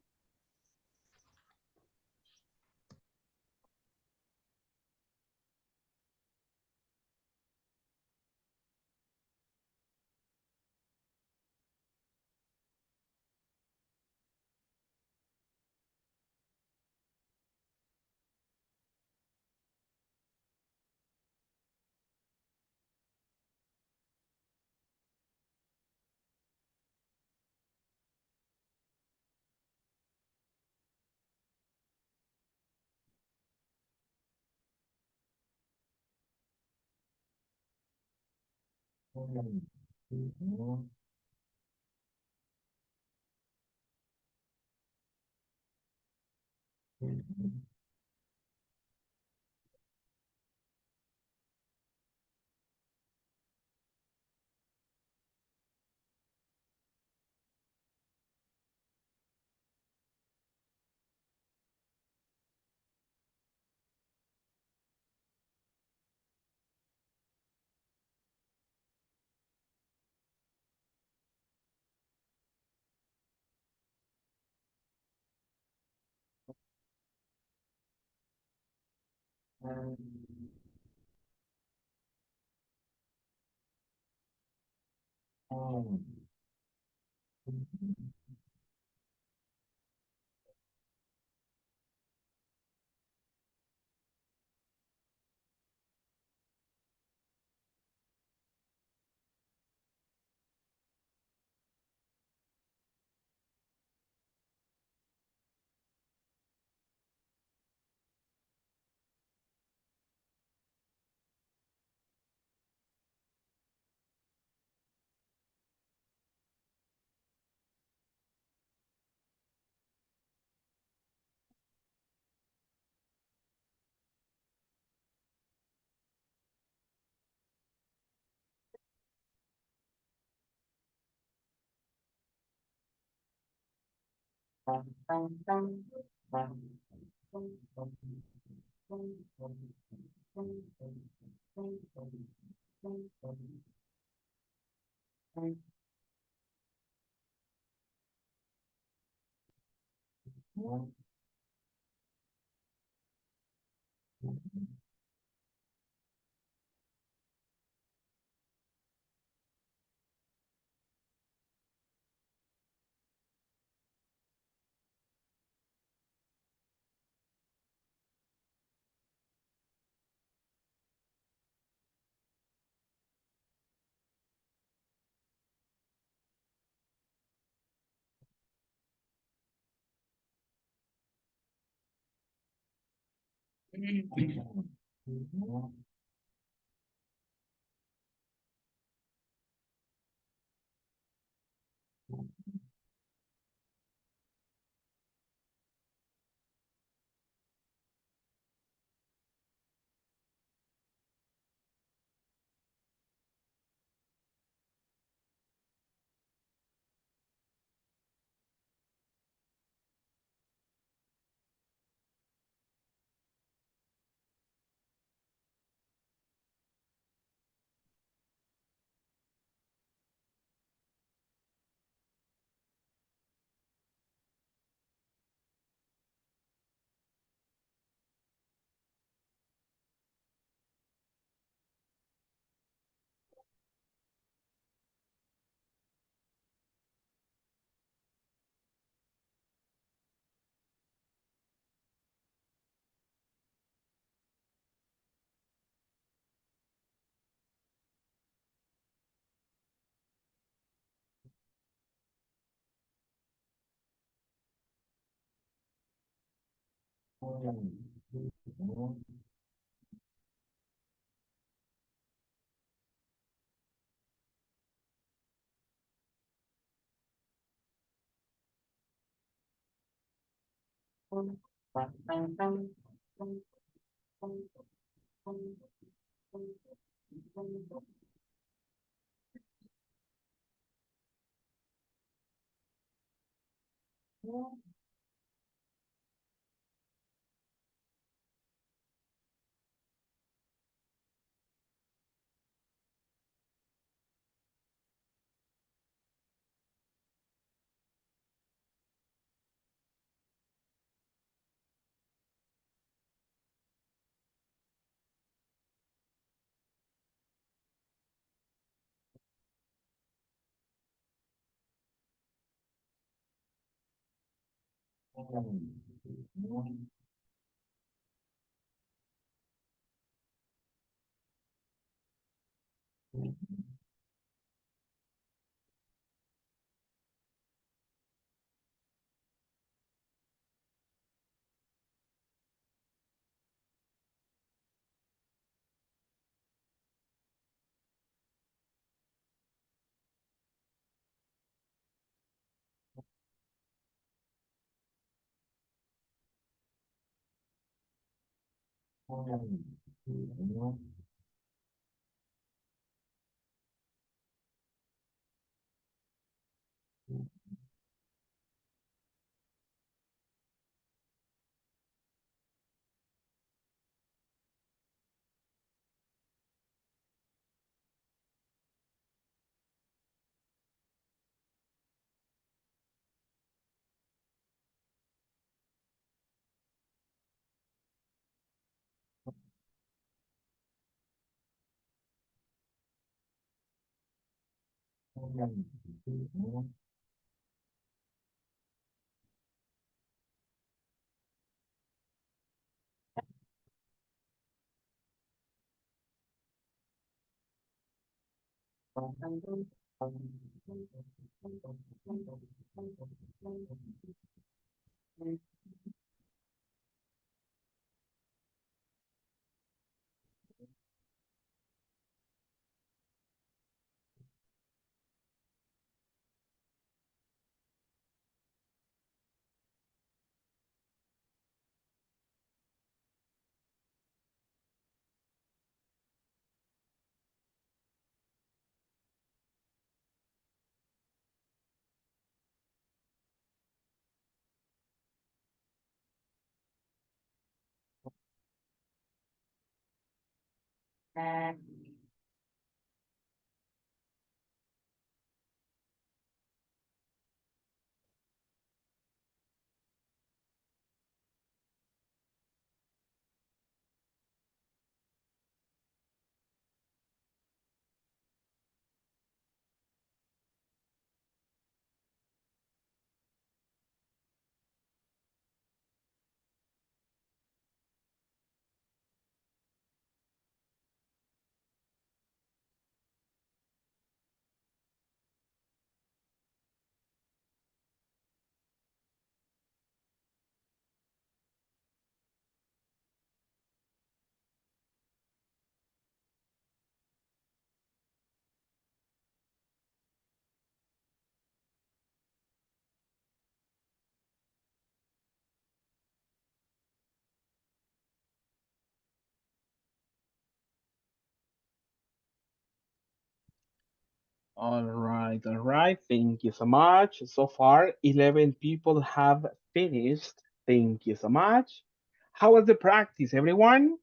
All right, all right. Thank you so much. So far, 11 people have finished. Thank you so much. How was the practice, everyone?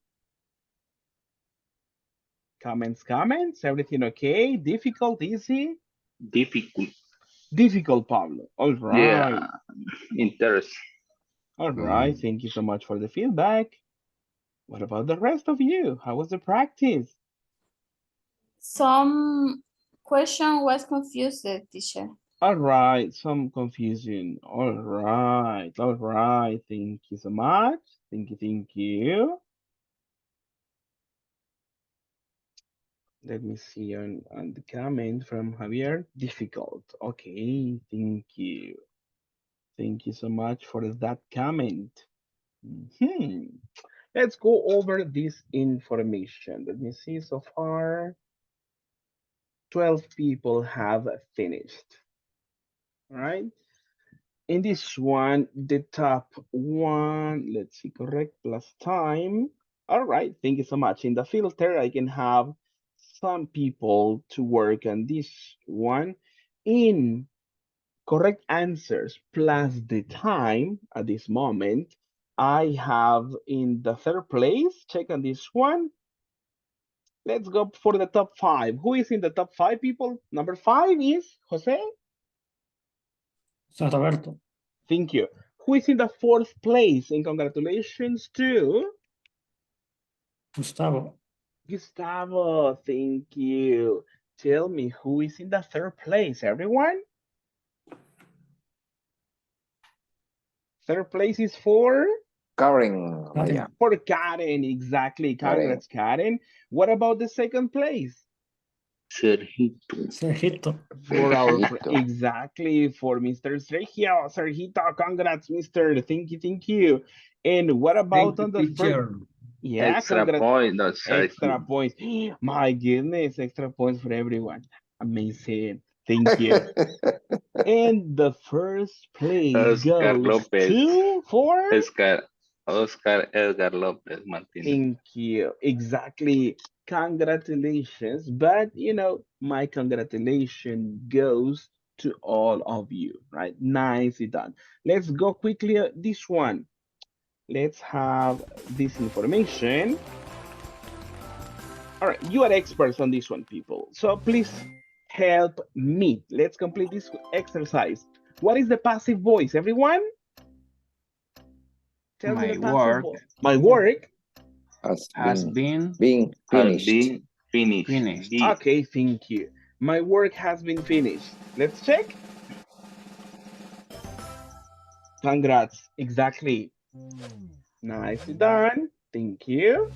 Comments, comments. Everything okay? Difficult, easy? Difficult. Difficult, Pablo. All right. Yeah. Interest. All right. Thank you so much for the feedback. What about the rest of you? How was the practice? Some question was confused, teacher. All right, some confusion. All right, all right. Thank you so much. Thank you, thank you. Let me see on the comment from Javier. Difficult. Okay, thank you. Thank you so much for that comment. Let's go over this information. Let me see so far. 12 people have finished. All right. In this one, the top one, let's see, correct plus time. All right, thank you so much. In the filter, I can have some people to work on this one. In correct answers plus the time at this moment, I have in the third place, check on this one. Let's go for the top 5. Who is in the top 5 people? Number 5 is Jose. Roberto. Thank you. Who is in the 4th place? And congratulations to Gustavo. Gustavo. Thank you. Tell me who is in the 3rd place, everyone? 3rd place is for Karen. Maya. For Karen, exactly. Congrats, Karen. What about the 2nd place? Sergito. For our exactly for Mr. Sergio. Sergito, congrats, Mr. Thank you. And what about on the first? Yeah, extra point. That's extra points. My goodness, extra points for everyone. Amazing. Thank you. And the first place Oscar goes Lopez. to for Oscar Edgar Lopez Martinez. Thank you. Exactly. Congratulations. But you know, my congratulations goes to all of you, right? Nicely done. Let's go quickly at this one. Let's have this information. All right, you are experts on this one, people. So please help me. Let's complete this exercise. What is the passive voice, everyone? Tell me the passive voice. My work has been finished. Okay, thank you. My work has been finished. Let's check. Congrats. Exactly. Nicely done. Thank you.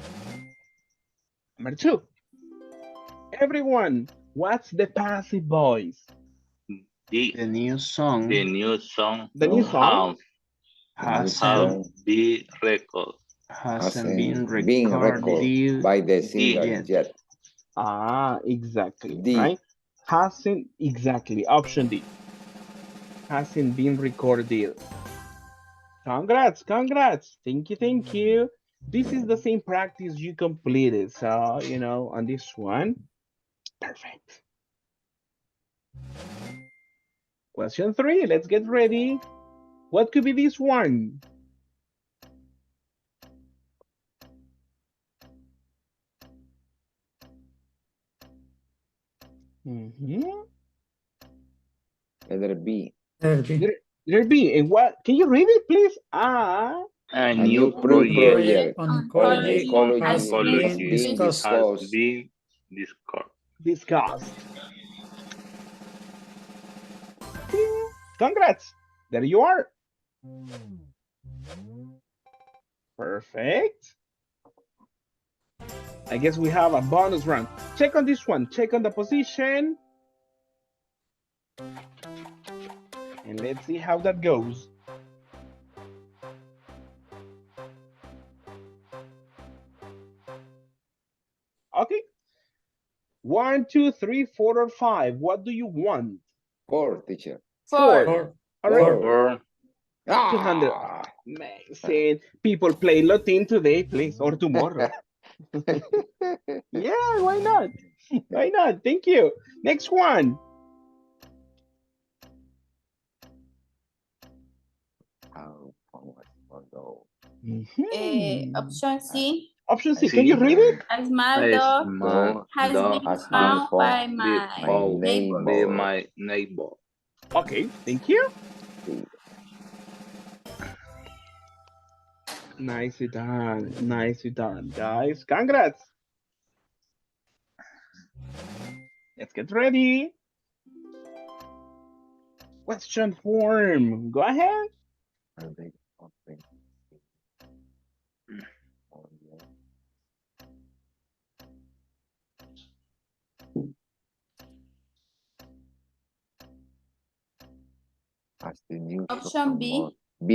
Number 2. Everyone, what's the passive voice? The new song. The new song. The new song hasn't been recorded. Hasn't been recorded by the singer yet. Ah, exactly. D. Right? Hasn't, exactly. Option D. Hasn't been recorded. Congrats, congrats. Thank you. This is the same practice you completed. So, you know, on this one, perfect. Question 3, let's get ready. What could be this one? Letter B. Letter B. And what? Can you read it, please? A new project on ecology has been discussed. Congrats. There you are. Perfect. I guess we have a bonus round. Check on this one. Check on the position. And let's see how that goes. Okay. 1, 2, 3, 4, or 5. What do you want? 4, teacher. 4. All right. 4. 200. Amazing. People play Latin today, please, or tomorrow. Yeah, why not? Why not? Thank you. Next one. Option C. Option C, can you read it? A small A dog small has dog been has found been by found be my found neighbor. by my neighbor. Okay, thank you. Nicely done, guys. Congrats. Let's get ready. Question form. Go ahead. Option B.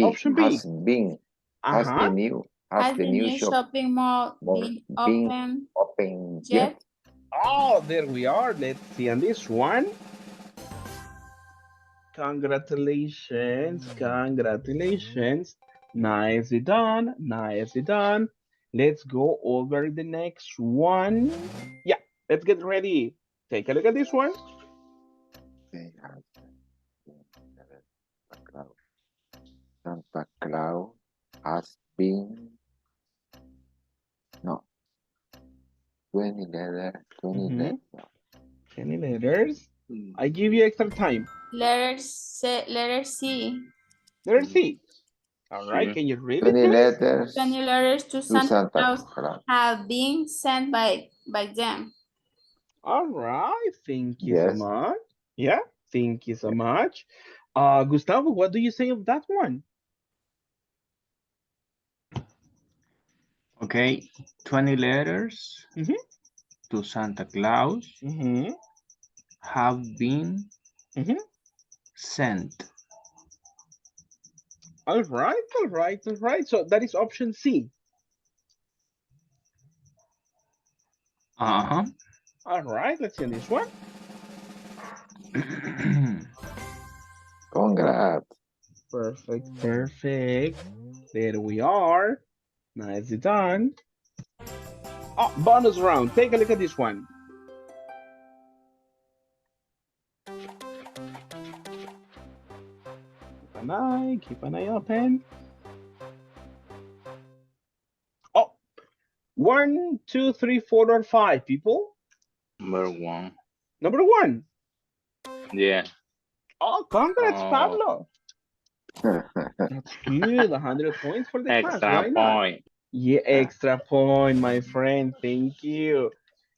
Option B. Has the new shopping mall been open yet? Oh, there we are. Let's see on this one. Congratulations. Nicely done. Let's go over the next one. Yeah, let's get ready. Take a look at this one. Santa Claus has been 20 letters. 20 letters. I give you extra time. Letter C. Letter C. All right, can you read 20 it, please? letters 20 letters to Santa Claus have been sent by them. All right, thank you so much. Yeah, thank you so much. Gustavo, what do you say of that one? Okay, 20 letters to Santa Claus have been sent. All right. So that is option C. All right, let's see on this one. Congrats. Perfect. There we are. Nicely done. Oh, bonus round. Take a look at this one. Keep an eye open. Oh, 1, 2, 3, 4, or 5 people. Number one. Yeah. Oh, congrats, Pablo. That's good. 100 points for the class. Why not? Yeah, extra point, my friend. Thank you.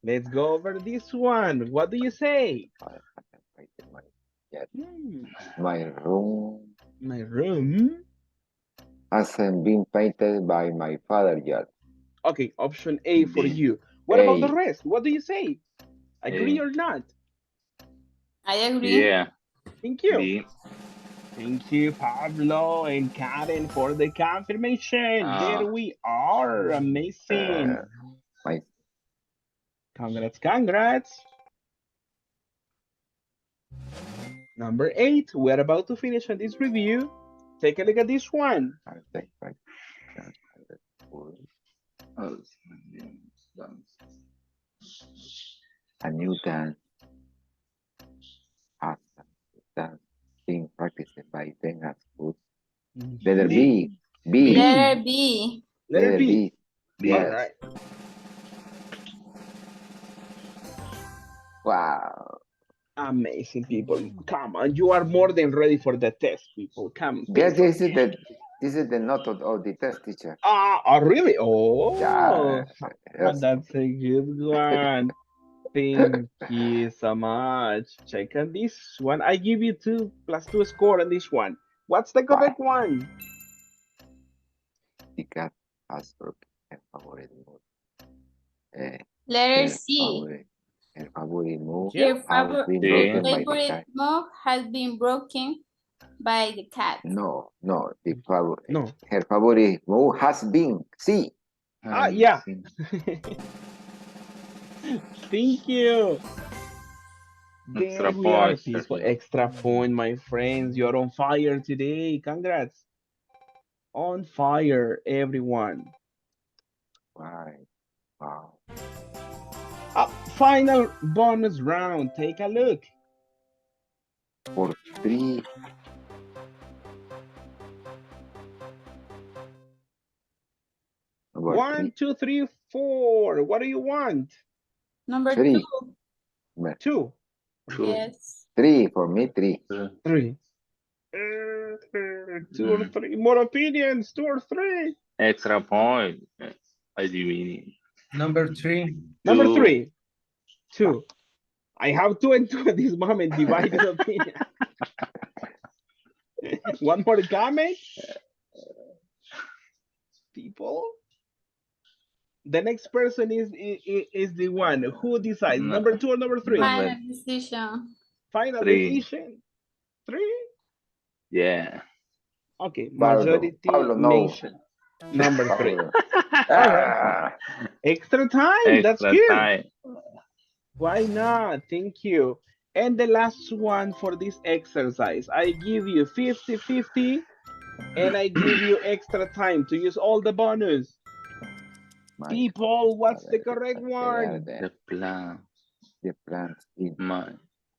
Let's go over this one. What do you say? My room hasn't been painted by my father yet. Okay, option A for you. What about the rest? What do you say? Agree or not? I agree. Yeah. Thank you. Thank you, Pablo and Karen, for the confirmation. There we are. Amazing. Congrats. Number 8, we're about to finish on this review. Take a look at this one. A new dance being practiced by them at school. Letter B. Letter B. Letter B. Yes. All right. Wow. Amazing, people. Come on, you are more than ready for the test, people. Come. Yes, this is the note of the test, teacher. Oh, really? Oh, yeah, yes. That's a good one. Thank you so much. Check on this one. I give you 2 + 2 score on this one. What's the correct one? The cat has broken her favorite mood. Letter C. Her favorite move Her favorite mug has been broken by the cat. No. Her favorite move has been C. Yeah. Thank you. There we are, people. Extra point, my friends. You're on fire today. Congrats. On fire, everyone. Right. Wow. Final bonus round. Take a look. For 3 One, two, three, four. What do you want? Number Three. two. Two. Yes. Three, for me, three. Three. Two or three. More opinions. Two or three. Extra point. Adivini. Number three. Number three. Two. I have two and two at this moment. Divided opinion. One more comment. People. The next person is the one who decides. Number two or number three? Final decision. Final Three. decision. Three. Yeah. Okay. Pablo. Majority Pablo, no. nation. Number three. Pablo. All right. Extra time. That's Extra good. time. Why not? Thank you. And the last one for this exercise, I give you 50-50 and I give you extra time to use all the bonus. People, what's the correct one? The plan. The plants in My.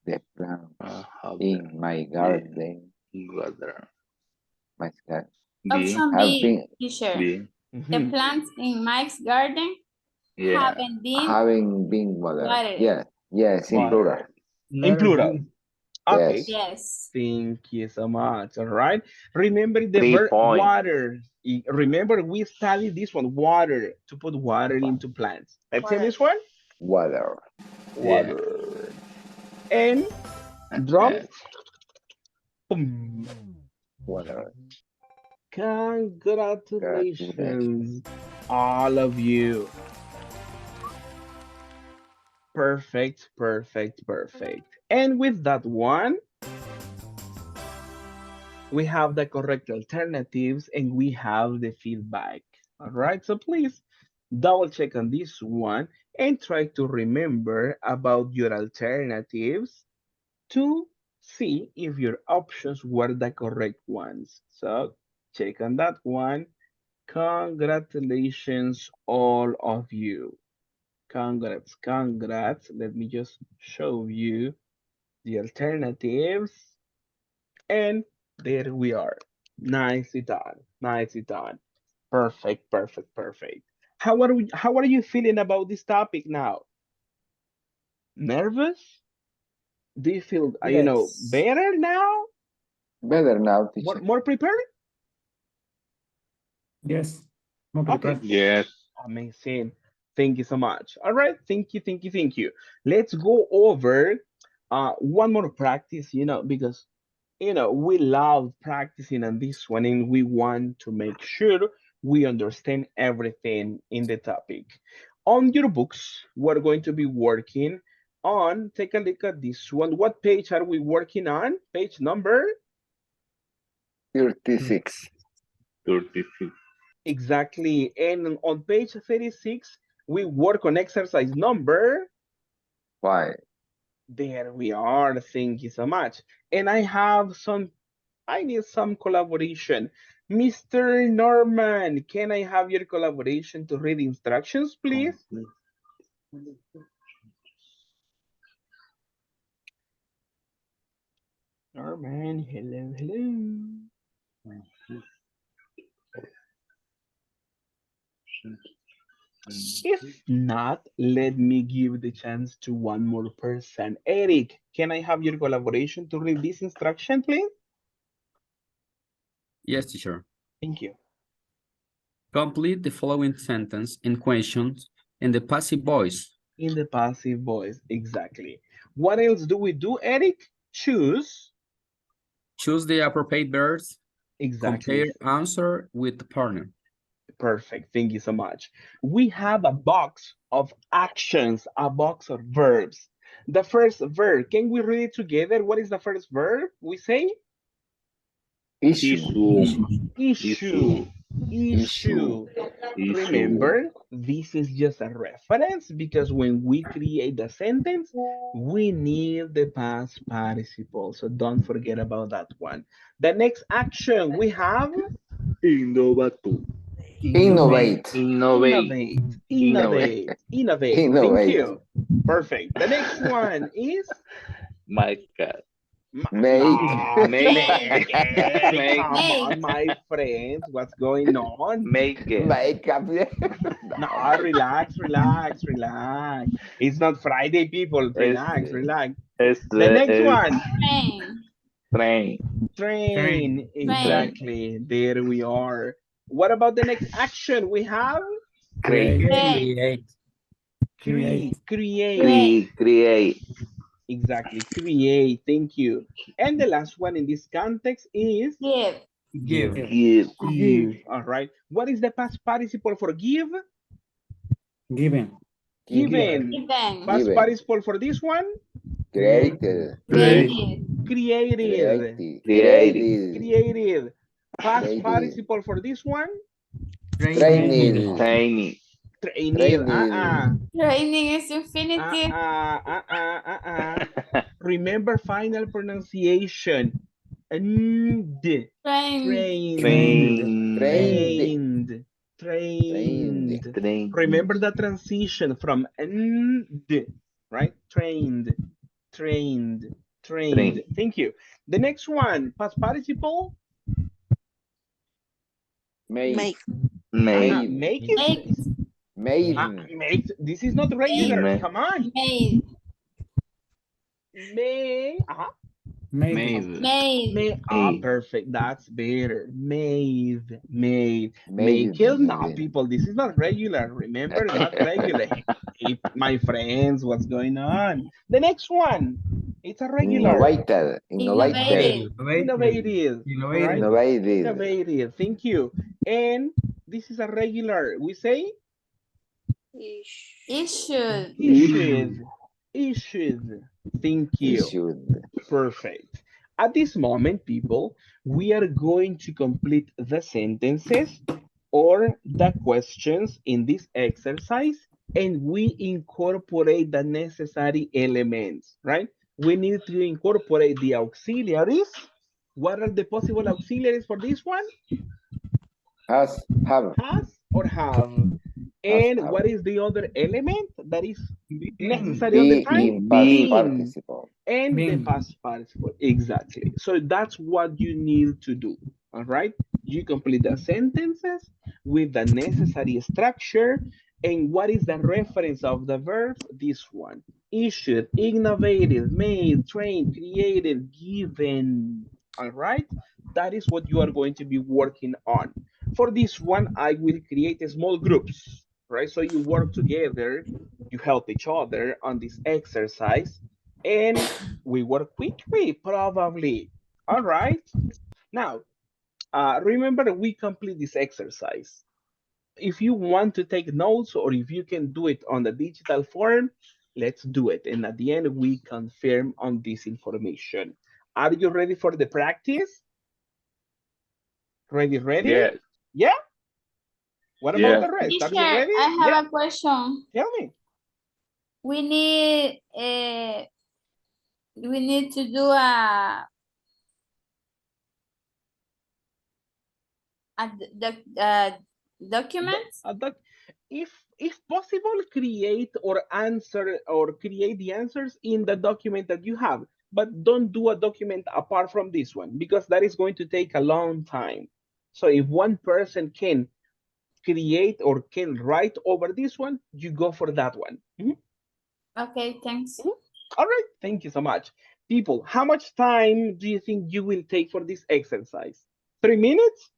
the plant in my garden. Garden. My garden. Option B, teacher. B. The plants in Mike's garden Yeah. Having been watered. Yeah. Yes, in plural. In plural. Okay. Yes. Thank you so much. All right. Remember the 3 verb points. water. Remember we studied this one, water, to put water into plants. Let's see this one. Water. Water. And drum. Boom. Water. Congratulations, all of you. Perfect, perfect, perfect. And with that one, we have the correct alternatives and we have the feedback. All right, so please double check on this one and try to remember about your alternatives to see if your options were the correct ones. So check on that one. Congratulations, all of you. Congrats, congrats. Let me just show you the alternatives. And there we are. Nicely done, nicely done. Perfect, perfect, perfect. How are you feeling about this topic now? Nervous? Do you feel, better now? Better now, teacher. More prepared? Yes. Okay. Yes. Amazing. Thank you so much. All right. Thank you, thank you, thank you. Let's go over one more practice, because, we love practicing on this one and we want to make sure we understand everything in the topic. On your books, we're going to be working on, take a look at this one. What page are we working on? Page number? 36. 36. Exactly. And on page 36, we work on exercise number 5. There we are. Thank you so much. And I need some collaboration. Mr. Norman, can I have your collaboration to read instructions, please? Norman, hello, hello. If not, let me give the chance to one more person. Eric, can I have your collaboration to read this instruction, please? Yes, teacher. Thank you. Complete the following sentence and questions in the passive voice. In the passive voice, exactly. What else do we do, Eric? Choose the appropriate verbs. Exactly. Compare answer with the partner. Perfect. Thank you so much. We have a box of actions, a box of verbs. The first verb, can we read it together? What is the first verb we say? Issue. Issue. Remember, this is just a reference because when we create the sentence, we need the past participle. So don't forget about that one. The next action we have Innovate. Thank you. Perfect. The next one is My cat. Make. Make. Make. Come on, my friends. What's going on? Make it. Make up. No, relax, relax, relax. It's not Friday, people. Relax, relax. The next Es one. Train. train. Train. Train. Exactly. There we are. What about the next action? We have Create. Create. create. Create. Exactly. Create. Thank you. And the last one in this context is Give. Give. Give. give. All right. What is the past participle for give? Given. Given. Given. Past Given. participle for this one? Created. Created. Created. Created. Created. Past Created. participle for this one? Trained. Tiny. Trained. Training is infinitive. Remember final pronunciation. And Trained. trained. Train. Trained. Trained. Train. Remember the transition from and, right? Trained. Trained. Trained. Thank you. The next one, past participle. Made. Made. Make it. Made. Make. This is not regular. Made. Come on. Made. May. Made. Made. Perfect. That's better. Made. Make it. No, people, this is not regular. Remember, not regular. Hey, my friends, what's going on? The next one. It's a regular. Innovated. Innovative. Innovative. Right? Innovative. Thank you. And this is a regular. We say Issued. Issued. Thank you. Issued. Perfect. At this moment, people, we are going to complete the sentences or the questions in this exercise, and we incorporate the necessary elements, right? We need to incorporate the auxiliaries. What are the possible auxiliaries for this one? Has. Have. Has or have. And Have. what is the other element that is necessary Be all the time? in past participle. And the past participle. Exactly. So that's what you need to do. All right. You complete the sentences with the necessary structure. And what is the reference of the verbs? This one. Issued, innovated, made, trained, created, given. All right. That is what you are going to be working on. For this one, I will create small groups, right? So you work together, you help each other on this exercise, and we work quickly, probably. All right. Now, remember, we complete this exercise. If you want to take notes or if you can do it on the digital form, let's do it. And at the end, we confirm on this information. Are you ready for the practice? Ready? Yes. Yeah? What about the rest? Are you Teacher, ready? I have a question. Tell me. We need to do a document. If possible, create or answer or create the answers in the document that you have, but don't do a document apart from this one because that is going to take a long time. So if one person can create or can write over this one, you go for that one. Okay, thanks. All right, thank you so much. People, how much time do you think you will take for this exercise? 3 minutes?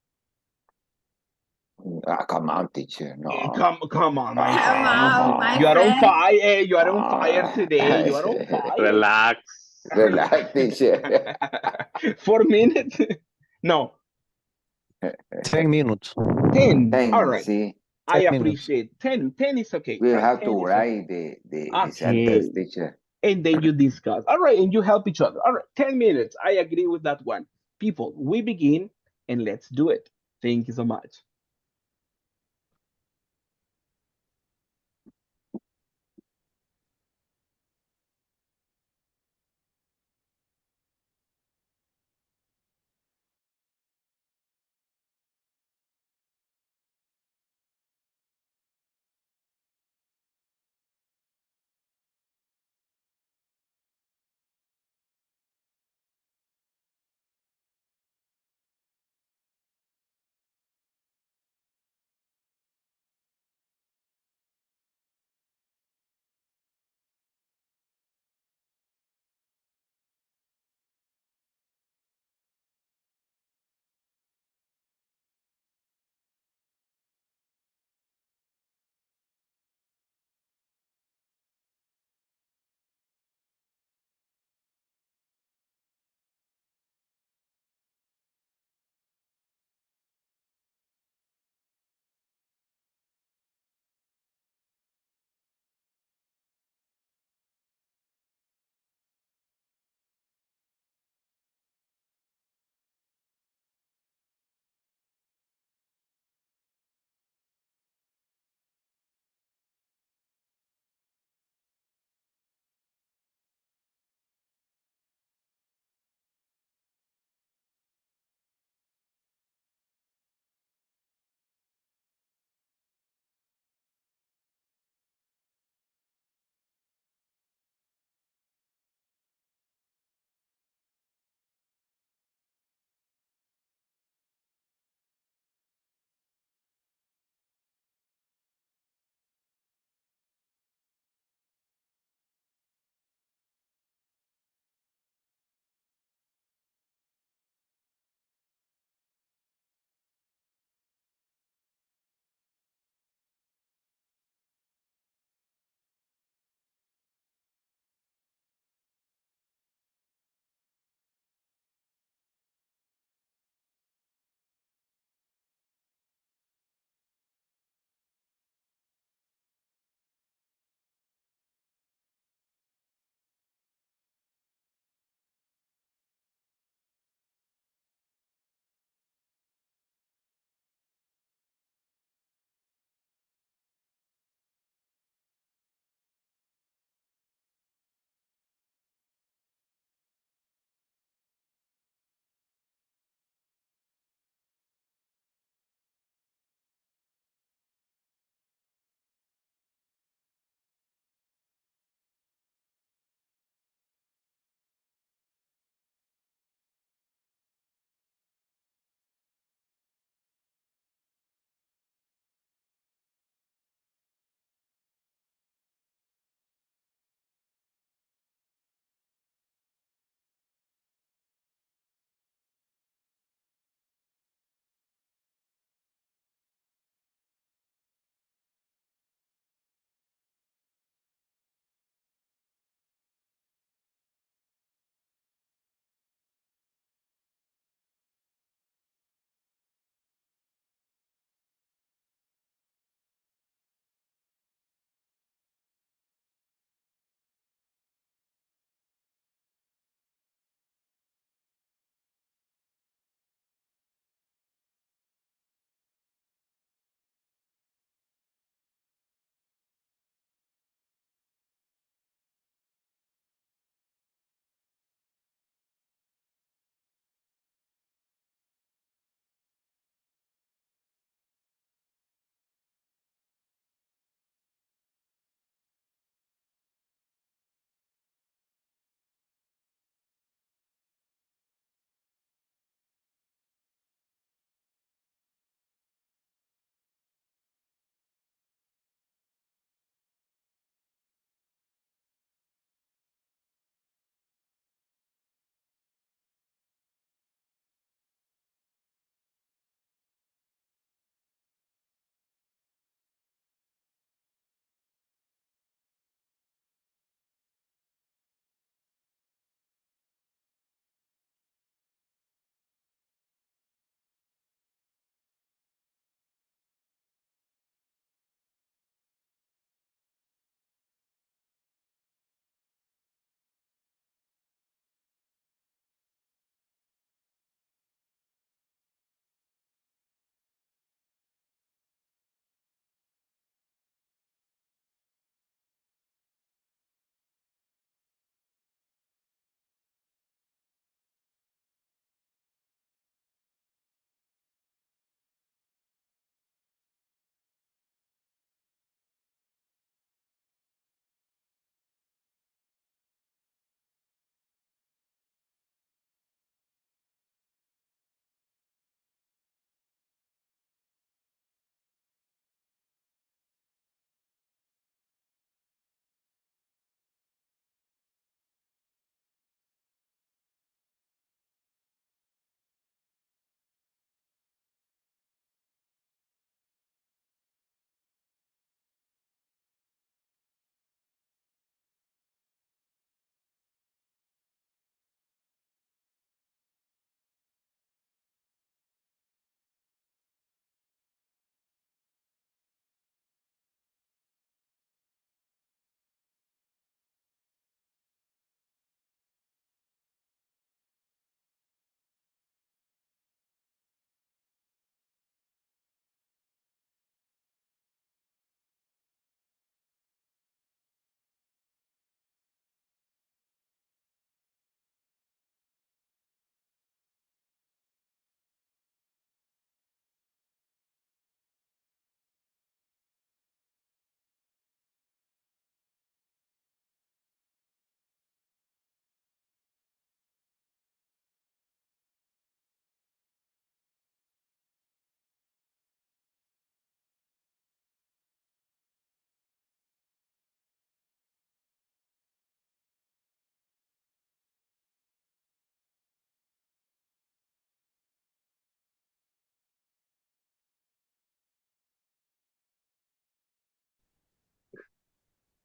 Come on, teacher. No. Come on, my Come friend. on, my You are on friend. fire. You are on fire today. You are on fire. Relax. Relax, teacher. 4 minutes? No. 10 minutes. 10. 10, All right. see. I 10 minutes. appreciate 10. 10 is okay. We Right? have 10 to is write okay. the sentence, teacher. And then you discuss. All right, and you help each other. All right, 10 minutes. I agree with that one. People, we begin and let's do it. Thank you so much.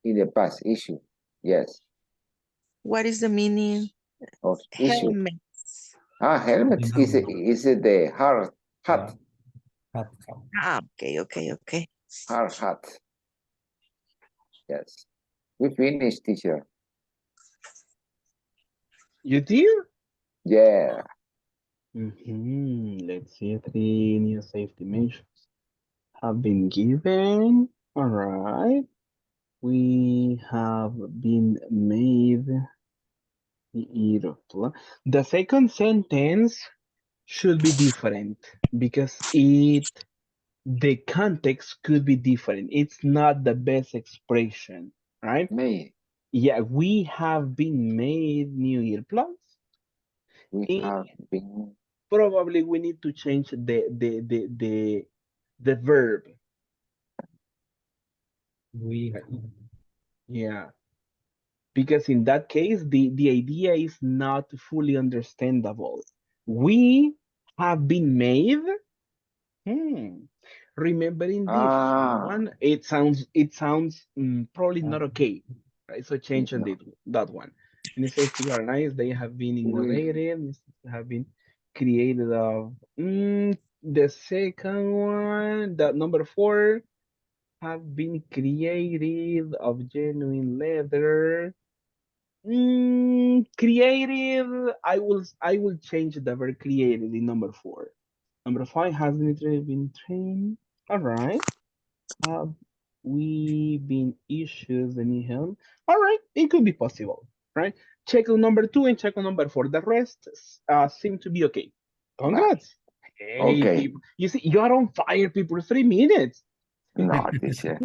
In the past, issue. Yes. What is the meaning? Of issue. Helmets. Helmets. Is it the hard hat? Okay. Hard hat. Yes. We finished, teacher. You did? Yeah. Let's see. 3 new safety measures have been given. All right. We have been made. The second sentence should be different because the context could be different. It's not the best expression, right? Made. Yeah, we have been made new earplugs. We have been. Probably we need to change the verb. We Yeah, because in that case the idea is not fully understandable. We have been made. Remembering this one, it sounds probably not okay, right? So change on that one. And it says to be organized, they have been innovated, have been created of the second one, that number 4 have been created of genuine leather. Creative, I will change the verb created in number 4. Number 5, hasn't it been trained? All right. Have we been issued the new helm? All right, it could be possible, right? Check on number 2 and check on number 4. The rest seem to be okay. Congrats. Hey, Okay. people. You see, you are on fire, people. 3 minutes. No, teacher.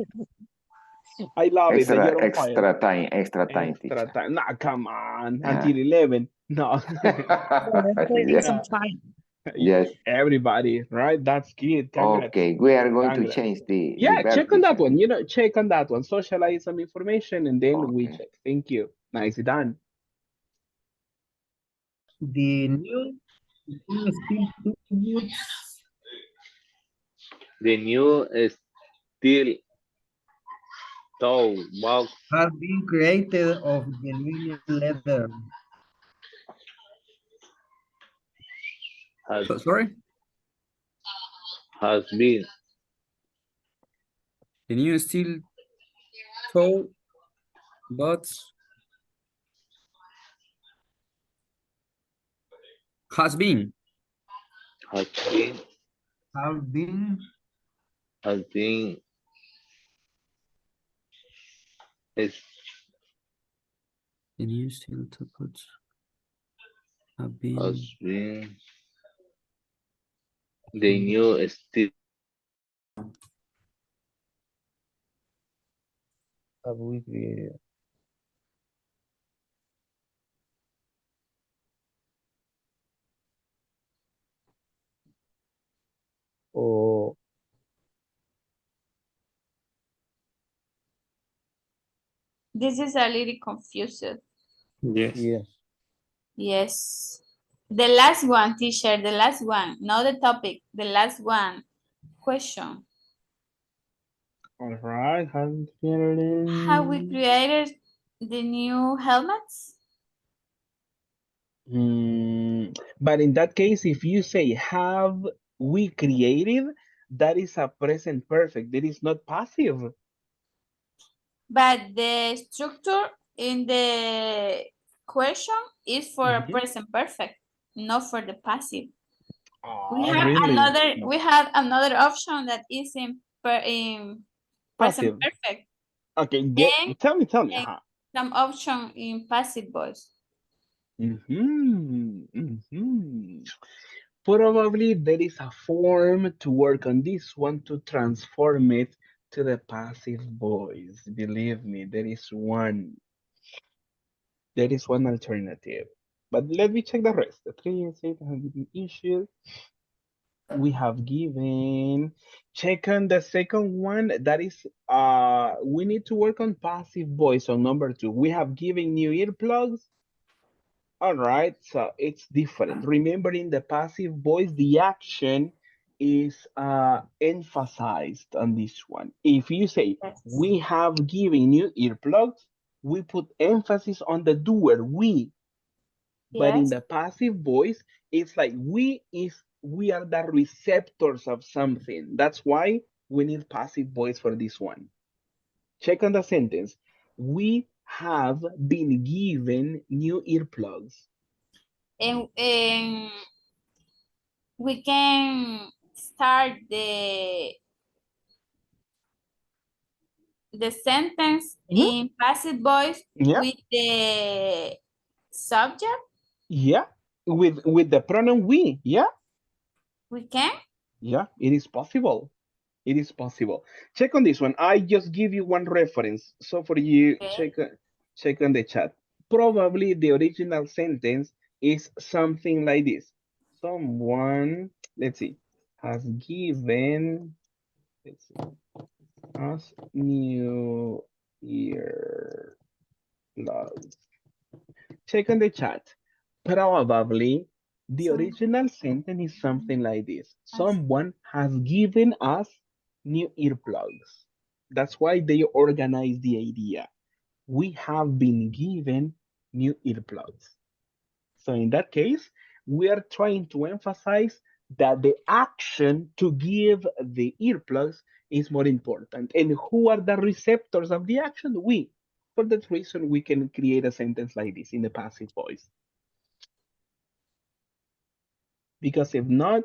I love it that you're on fire. Extra time, Extra teacher. time. Nah, come on. Until 11. No. Yeah. Yes. Everybody, right? That's good. Congrats. Okay, we are going to Congrats. change the Yeah, verb, check on that teacher. one. Check on that one. Socialize some information and then we check. Thank you. Nicely done. The new steel boots The new steel toe box have been created of genuine leather. Sorry? has been. The new steel toe box has been. Has been. Have been. Has been. Is The new steel toe box have been. has been. The new steel. have we created. Oh, This is a little confused. Yes. yes. Yes. The last one, teacher, the last one, not the topic, the last one. Question. All right. Have we created the new helmets? But in that case, if you say have we created, that is a present perfect. That is not passive. But the structure in the question is for present perfect, not for the passive. We have really? another option that is in present Passive. perfect. Okay, tell me. Some option in passive voice. Probably there is a form to work on this one to transform it to the passive voice. Believe me, there is one. There is one alternative. But let me check the rest. The 3 and 8 have been issued. We have given. Check on the second one. That is, we need to work on passive voice on number 2. We have given new earplugs. All right, so it's different. Remember in the passive voice, the action is emphasized on this one. If you say Yes. we have given you earplugs, we put emphasis on the doer, we. But in Yes. the passive voice, it's like we are the receptors of something. That's why we need passive voice for this one. Check on the sentence. We have been given new earplugs. And we can start the sentence in passive voice Yeah, with the subject. yeah. With the pronoun we, yeah, We can. yeah. It is possible. It is possible. Check on this one. I just give you one reference. So for you, Okay. check on the chat. Probably the original sentence is something like this. Someone, let's see, has given, let's see, us new earplugs. Check on the chat. Probably the Some, original sentence is something like this. Someone has given us new earplugs. That's why they organize the idea. We have been given new earplugs. So in that case, we are trying to emphasize that the action to give the earplugs is more important. And who are the receptors of the action? We. For that reason, we can create a sentence like this in the passive voice. Because if not,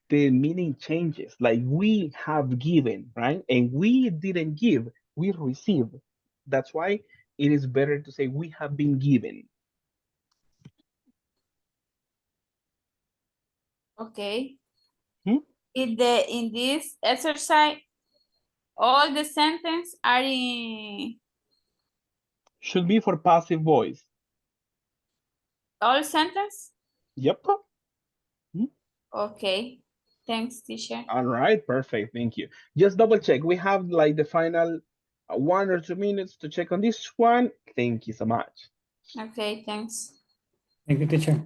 the meaning changes. Like we have given, right? And we didn't give, we receive. That's why it is better to say we have been given. okay. Hmm? In this exercise, all the sentences are in Should be for passive voice. all sentence. Yep. Hmm? Okay. Thanks, teacher. All right, perfect. Thank you. Just double check. We have like the final 1 or 2 minutes to check on this one. Thank you so much. Okay, thanks. Thank you, teacher.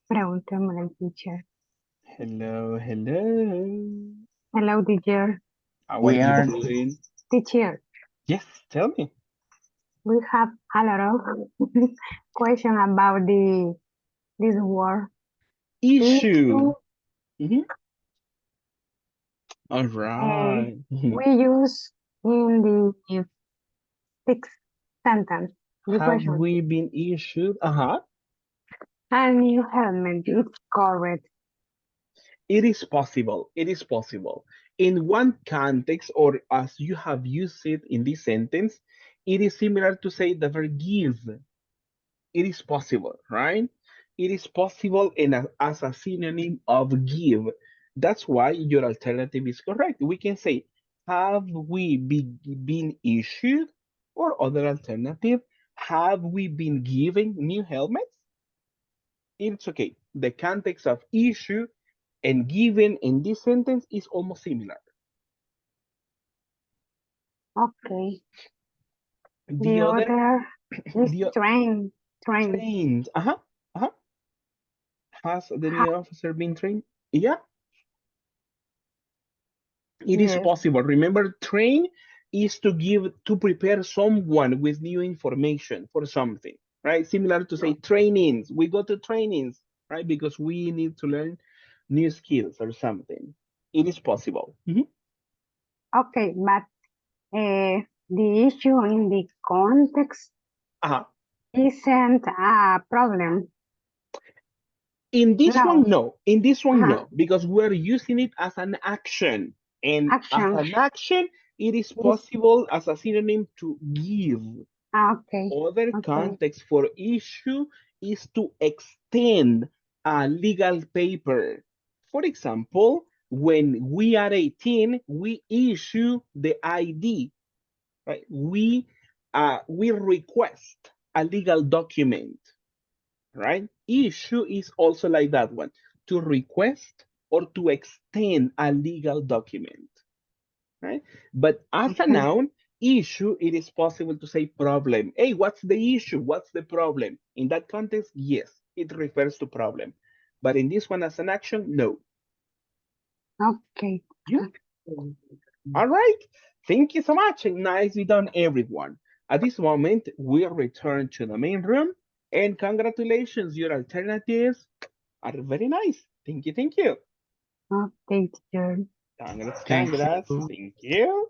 Preguntémosle al teacher. Hello, hello. Hello, teacher. How are We you are doing? Teacher, Yes, tell me. we have a lot of question about this word. Issue. Mhm. All Uh, right. we use in the sixth sentence. The Have question. we been issued? Uh-huh. A new helmet is correct. It is possible. It is possible. In one context, or as you have used it in this sentence, it is similar to say the verb give. It is possible, right? It is possible as a synonym of give. That's why your alternative is correct. We can say, have we been issued? Or other alternative, have we been given new helmets? It's okay. The context of issue and given in this sentence is almost similar. Okay. The The other, other is the train. trained. Uh-huh. Uh-huh. Has the Ha new officer been trained? Yeah, it is yes. possible. Remember, train is to prepare someone with new information for something, right? Similar to say trainings. We go to trainings, right? Because we need to learn new skills or something. It is possible. Mhm. Okay, but the issue in the context Uh-huh. isn't a problem. In this one, No. no. In this one, Uh-huh. no, because we're using it as an action. And as Action an action, it is is possible as a synonym to give. okay. Other Okay. context for issue is to extend a legal paper. For example, when we are 18, we issue the ID, right? We request a legal document, right? Issue is also like that one, to request or to extend a legal document, right? But as a Okay. noun, issue, it is possible to say problem. Hey, what's the issue? What's the problem? In that context, yes, it refers to problem. But in this one as an action, no. Okay. Yeah. All right. Thank you so much. And nicely done, everyone. At this moment, we'll return to the main room. And congratulations, your alternatives are very nice. Thank you. Thank you. Okay, teacher. Congrats, Thank congrats. you. Thank you.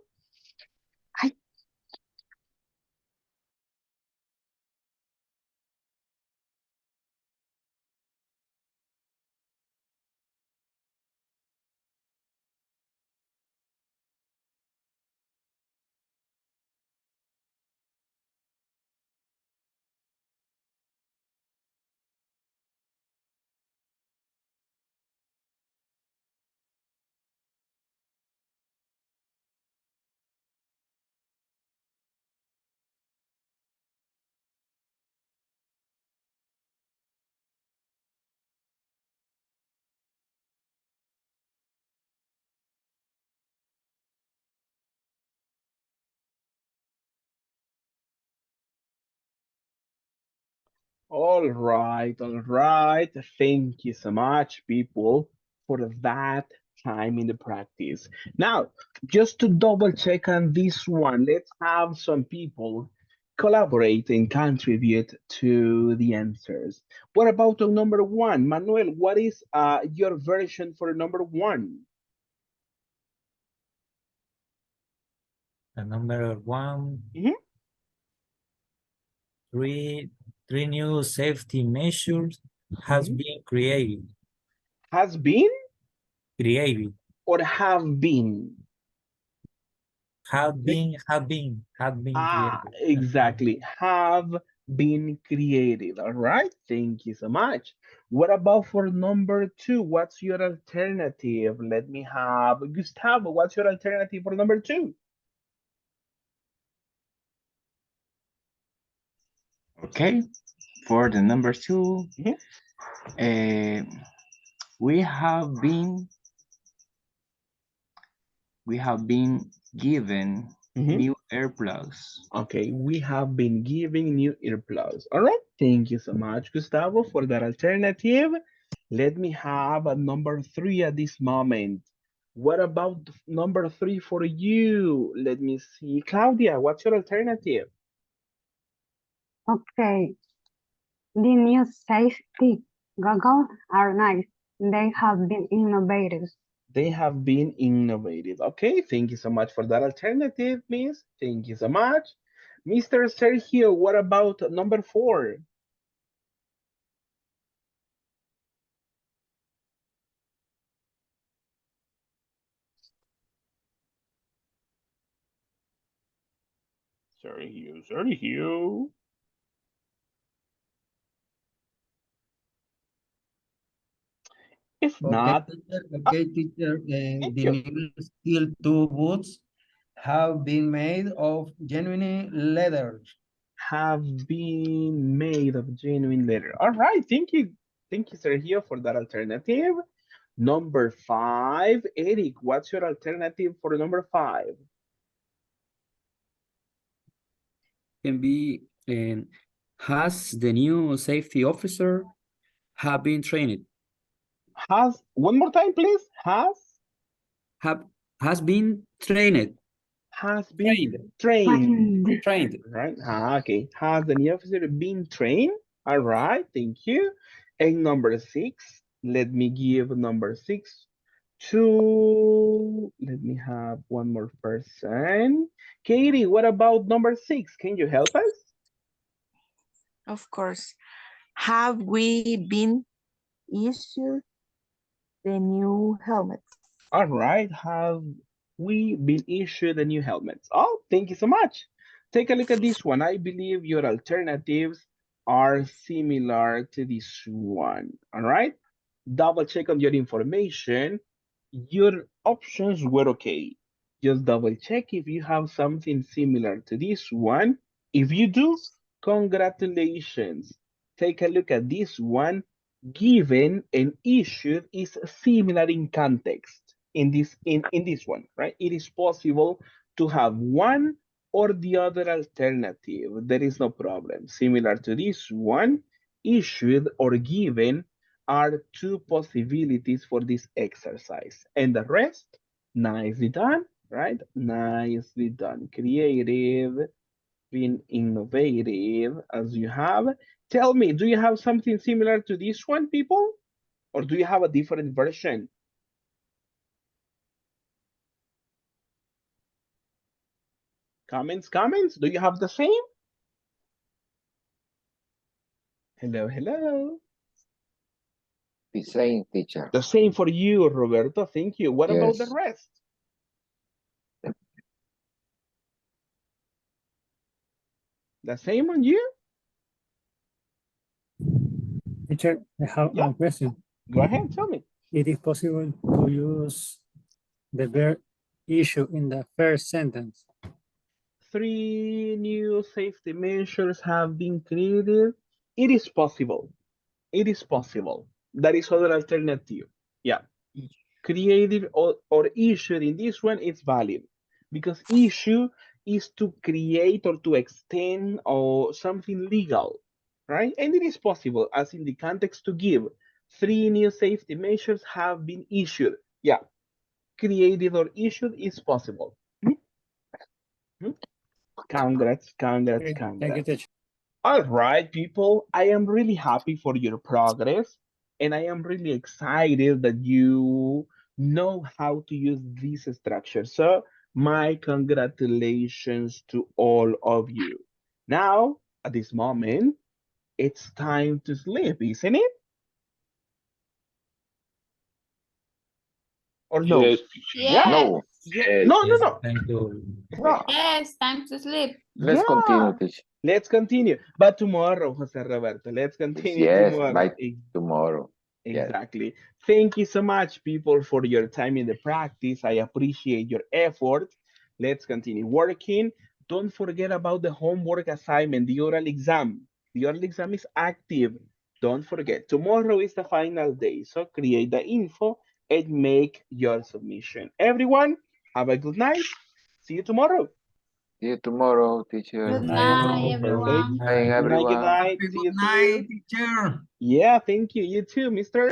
All right, all right. Thank you so much, people, for that time in the practice. Now, just to double check on this one, let's have some people collaborate and contribute to the answers. What about on number one? Manuel, what is your version for number one? The number one, Mhm. three, three new safety measures has Mhm. been created. Has been Created. or have been? Have been created. Exactly. Have been created. All right. Thank you so much. What about for number two? What's your alternative? Let me have Gustavo. What's your alternative for number two? Okay, for the number two, Mhm. uh, we have been given Mhm. new earplugs. Okay, we have been giving new earplugs. All right. Thank you so much, Gustavo, for that alternative. Let me have a number three at this moment. What about number three for you? Let me see. Claudia, what's your alternative? Okay. The new safety goggles are nice. They have been innovative. They have been innovative. Okay, thank you so much for that alternative, Miss. Thank you so much. Mr. Sergio, what about number four? Sergio, Sergio. If Okay, not, teacher. Okay, teacher. thank The you. new steel toe boots have been made of genuine leather. Have been made of genuine leather. All right, thank you. Thank you, Sergio, for that alternative. Number five, Eric, what's your alternative for number five? Can be has the new safety officer have been trained? Has, one more time, please. Have has been trained. Has been Trained. trained. Find. Trained. Right? Okay. Has the new officer been trained? All right. Thank you. And number six, let me give number six to, let me have one more person. Katie, what about number six? Can you help us? Of course. Have we been issued the new helmets? All right. Have we been issued the new helmets? Oh, thank you so much. Take a look at this one. I believe your alternatives are similar to this one. All right. Double check on your information. Your options were okay. Just double check if you have something similar to this one. If you do, congratulations. Take a look at this one. Given and issued is similar in context in this one, right? It is possible to have one or the other alternative, there is no problem. Similar to this one, issued or given are two possibilities for this exercise. And the rest, nicely done, right? Nicely done. Creative, being innovative as you have. Tell me, do you have something similar to this one, people? Or do you have a different version? Comments, comments? Do you have the same? Hello, hello. The same, teacher. The same for you, Roberto. Thank you. What about the Yes. rest? The same on you? Teacher, I have a question. Go ahead, tell me. It is possible to use the verb issue in the first sentence. 3 new safety measures have been created. It is possible. It is possible. That is other alternative. Yeah. Created or issued in this one is valid because issue is to create or to extend or something legal, right? And it is possible, as in the context to give 3 new safety measures have been issued. Yeah, created or issued is possible. Congrats, congrats, congrats. Thank you, teacher. All right, people, I am really happy for your progress, and I am really excited that you know how to use this structure. So, my congratulations to all of you. Now, at this moment, it's time to sleep, isn't it? Or no? Yes, Yes. No. Yeah. No, no, Yes, no. thank you. No. Yes, time to sleep. Let's continue, teacher. Let's continue. But tomorrow, Jose Roberto, let's continue Yes, tomorrow. by tomorrow. Yes. Exactly. Thank you so much, people, for your time in the practice. I appreciate your effort. Let's continue working. Don't forget about the homework assignment, the oral exam. The oral exam is active. Don't forget. Tomorrow is the final day. So create the info and make your submission. Everyone, have a good night. See you tomorrow. See you tomorrow, teacher. Good Night, night, everyone. Perfect. everyone. Bye, Good night, good everyone. night. Happy See you good night, soon. teacher. Yeah, thank you. You too, Mr.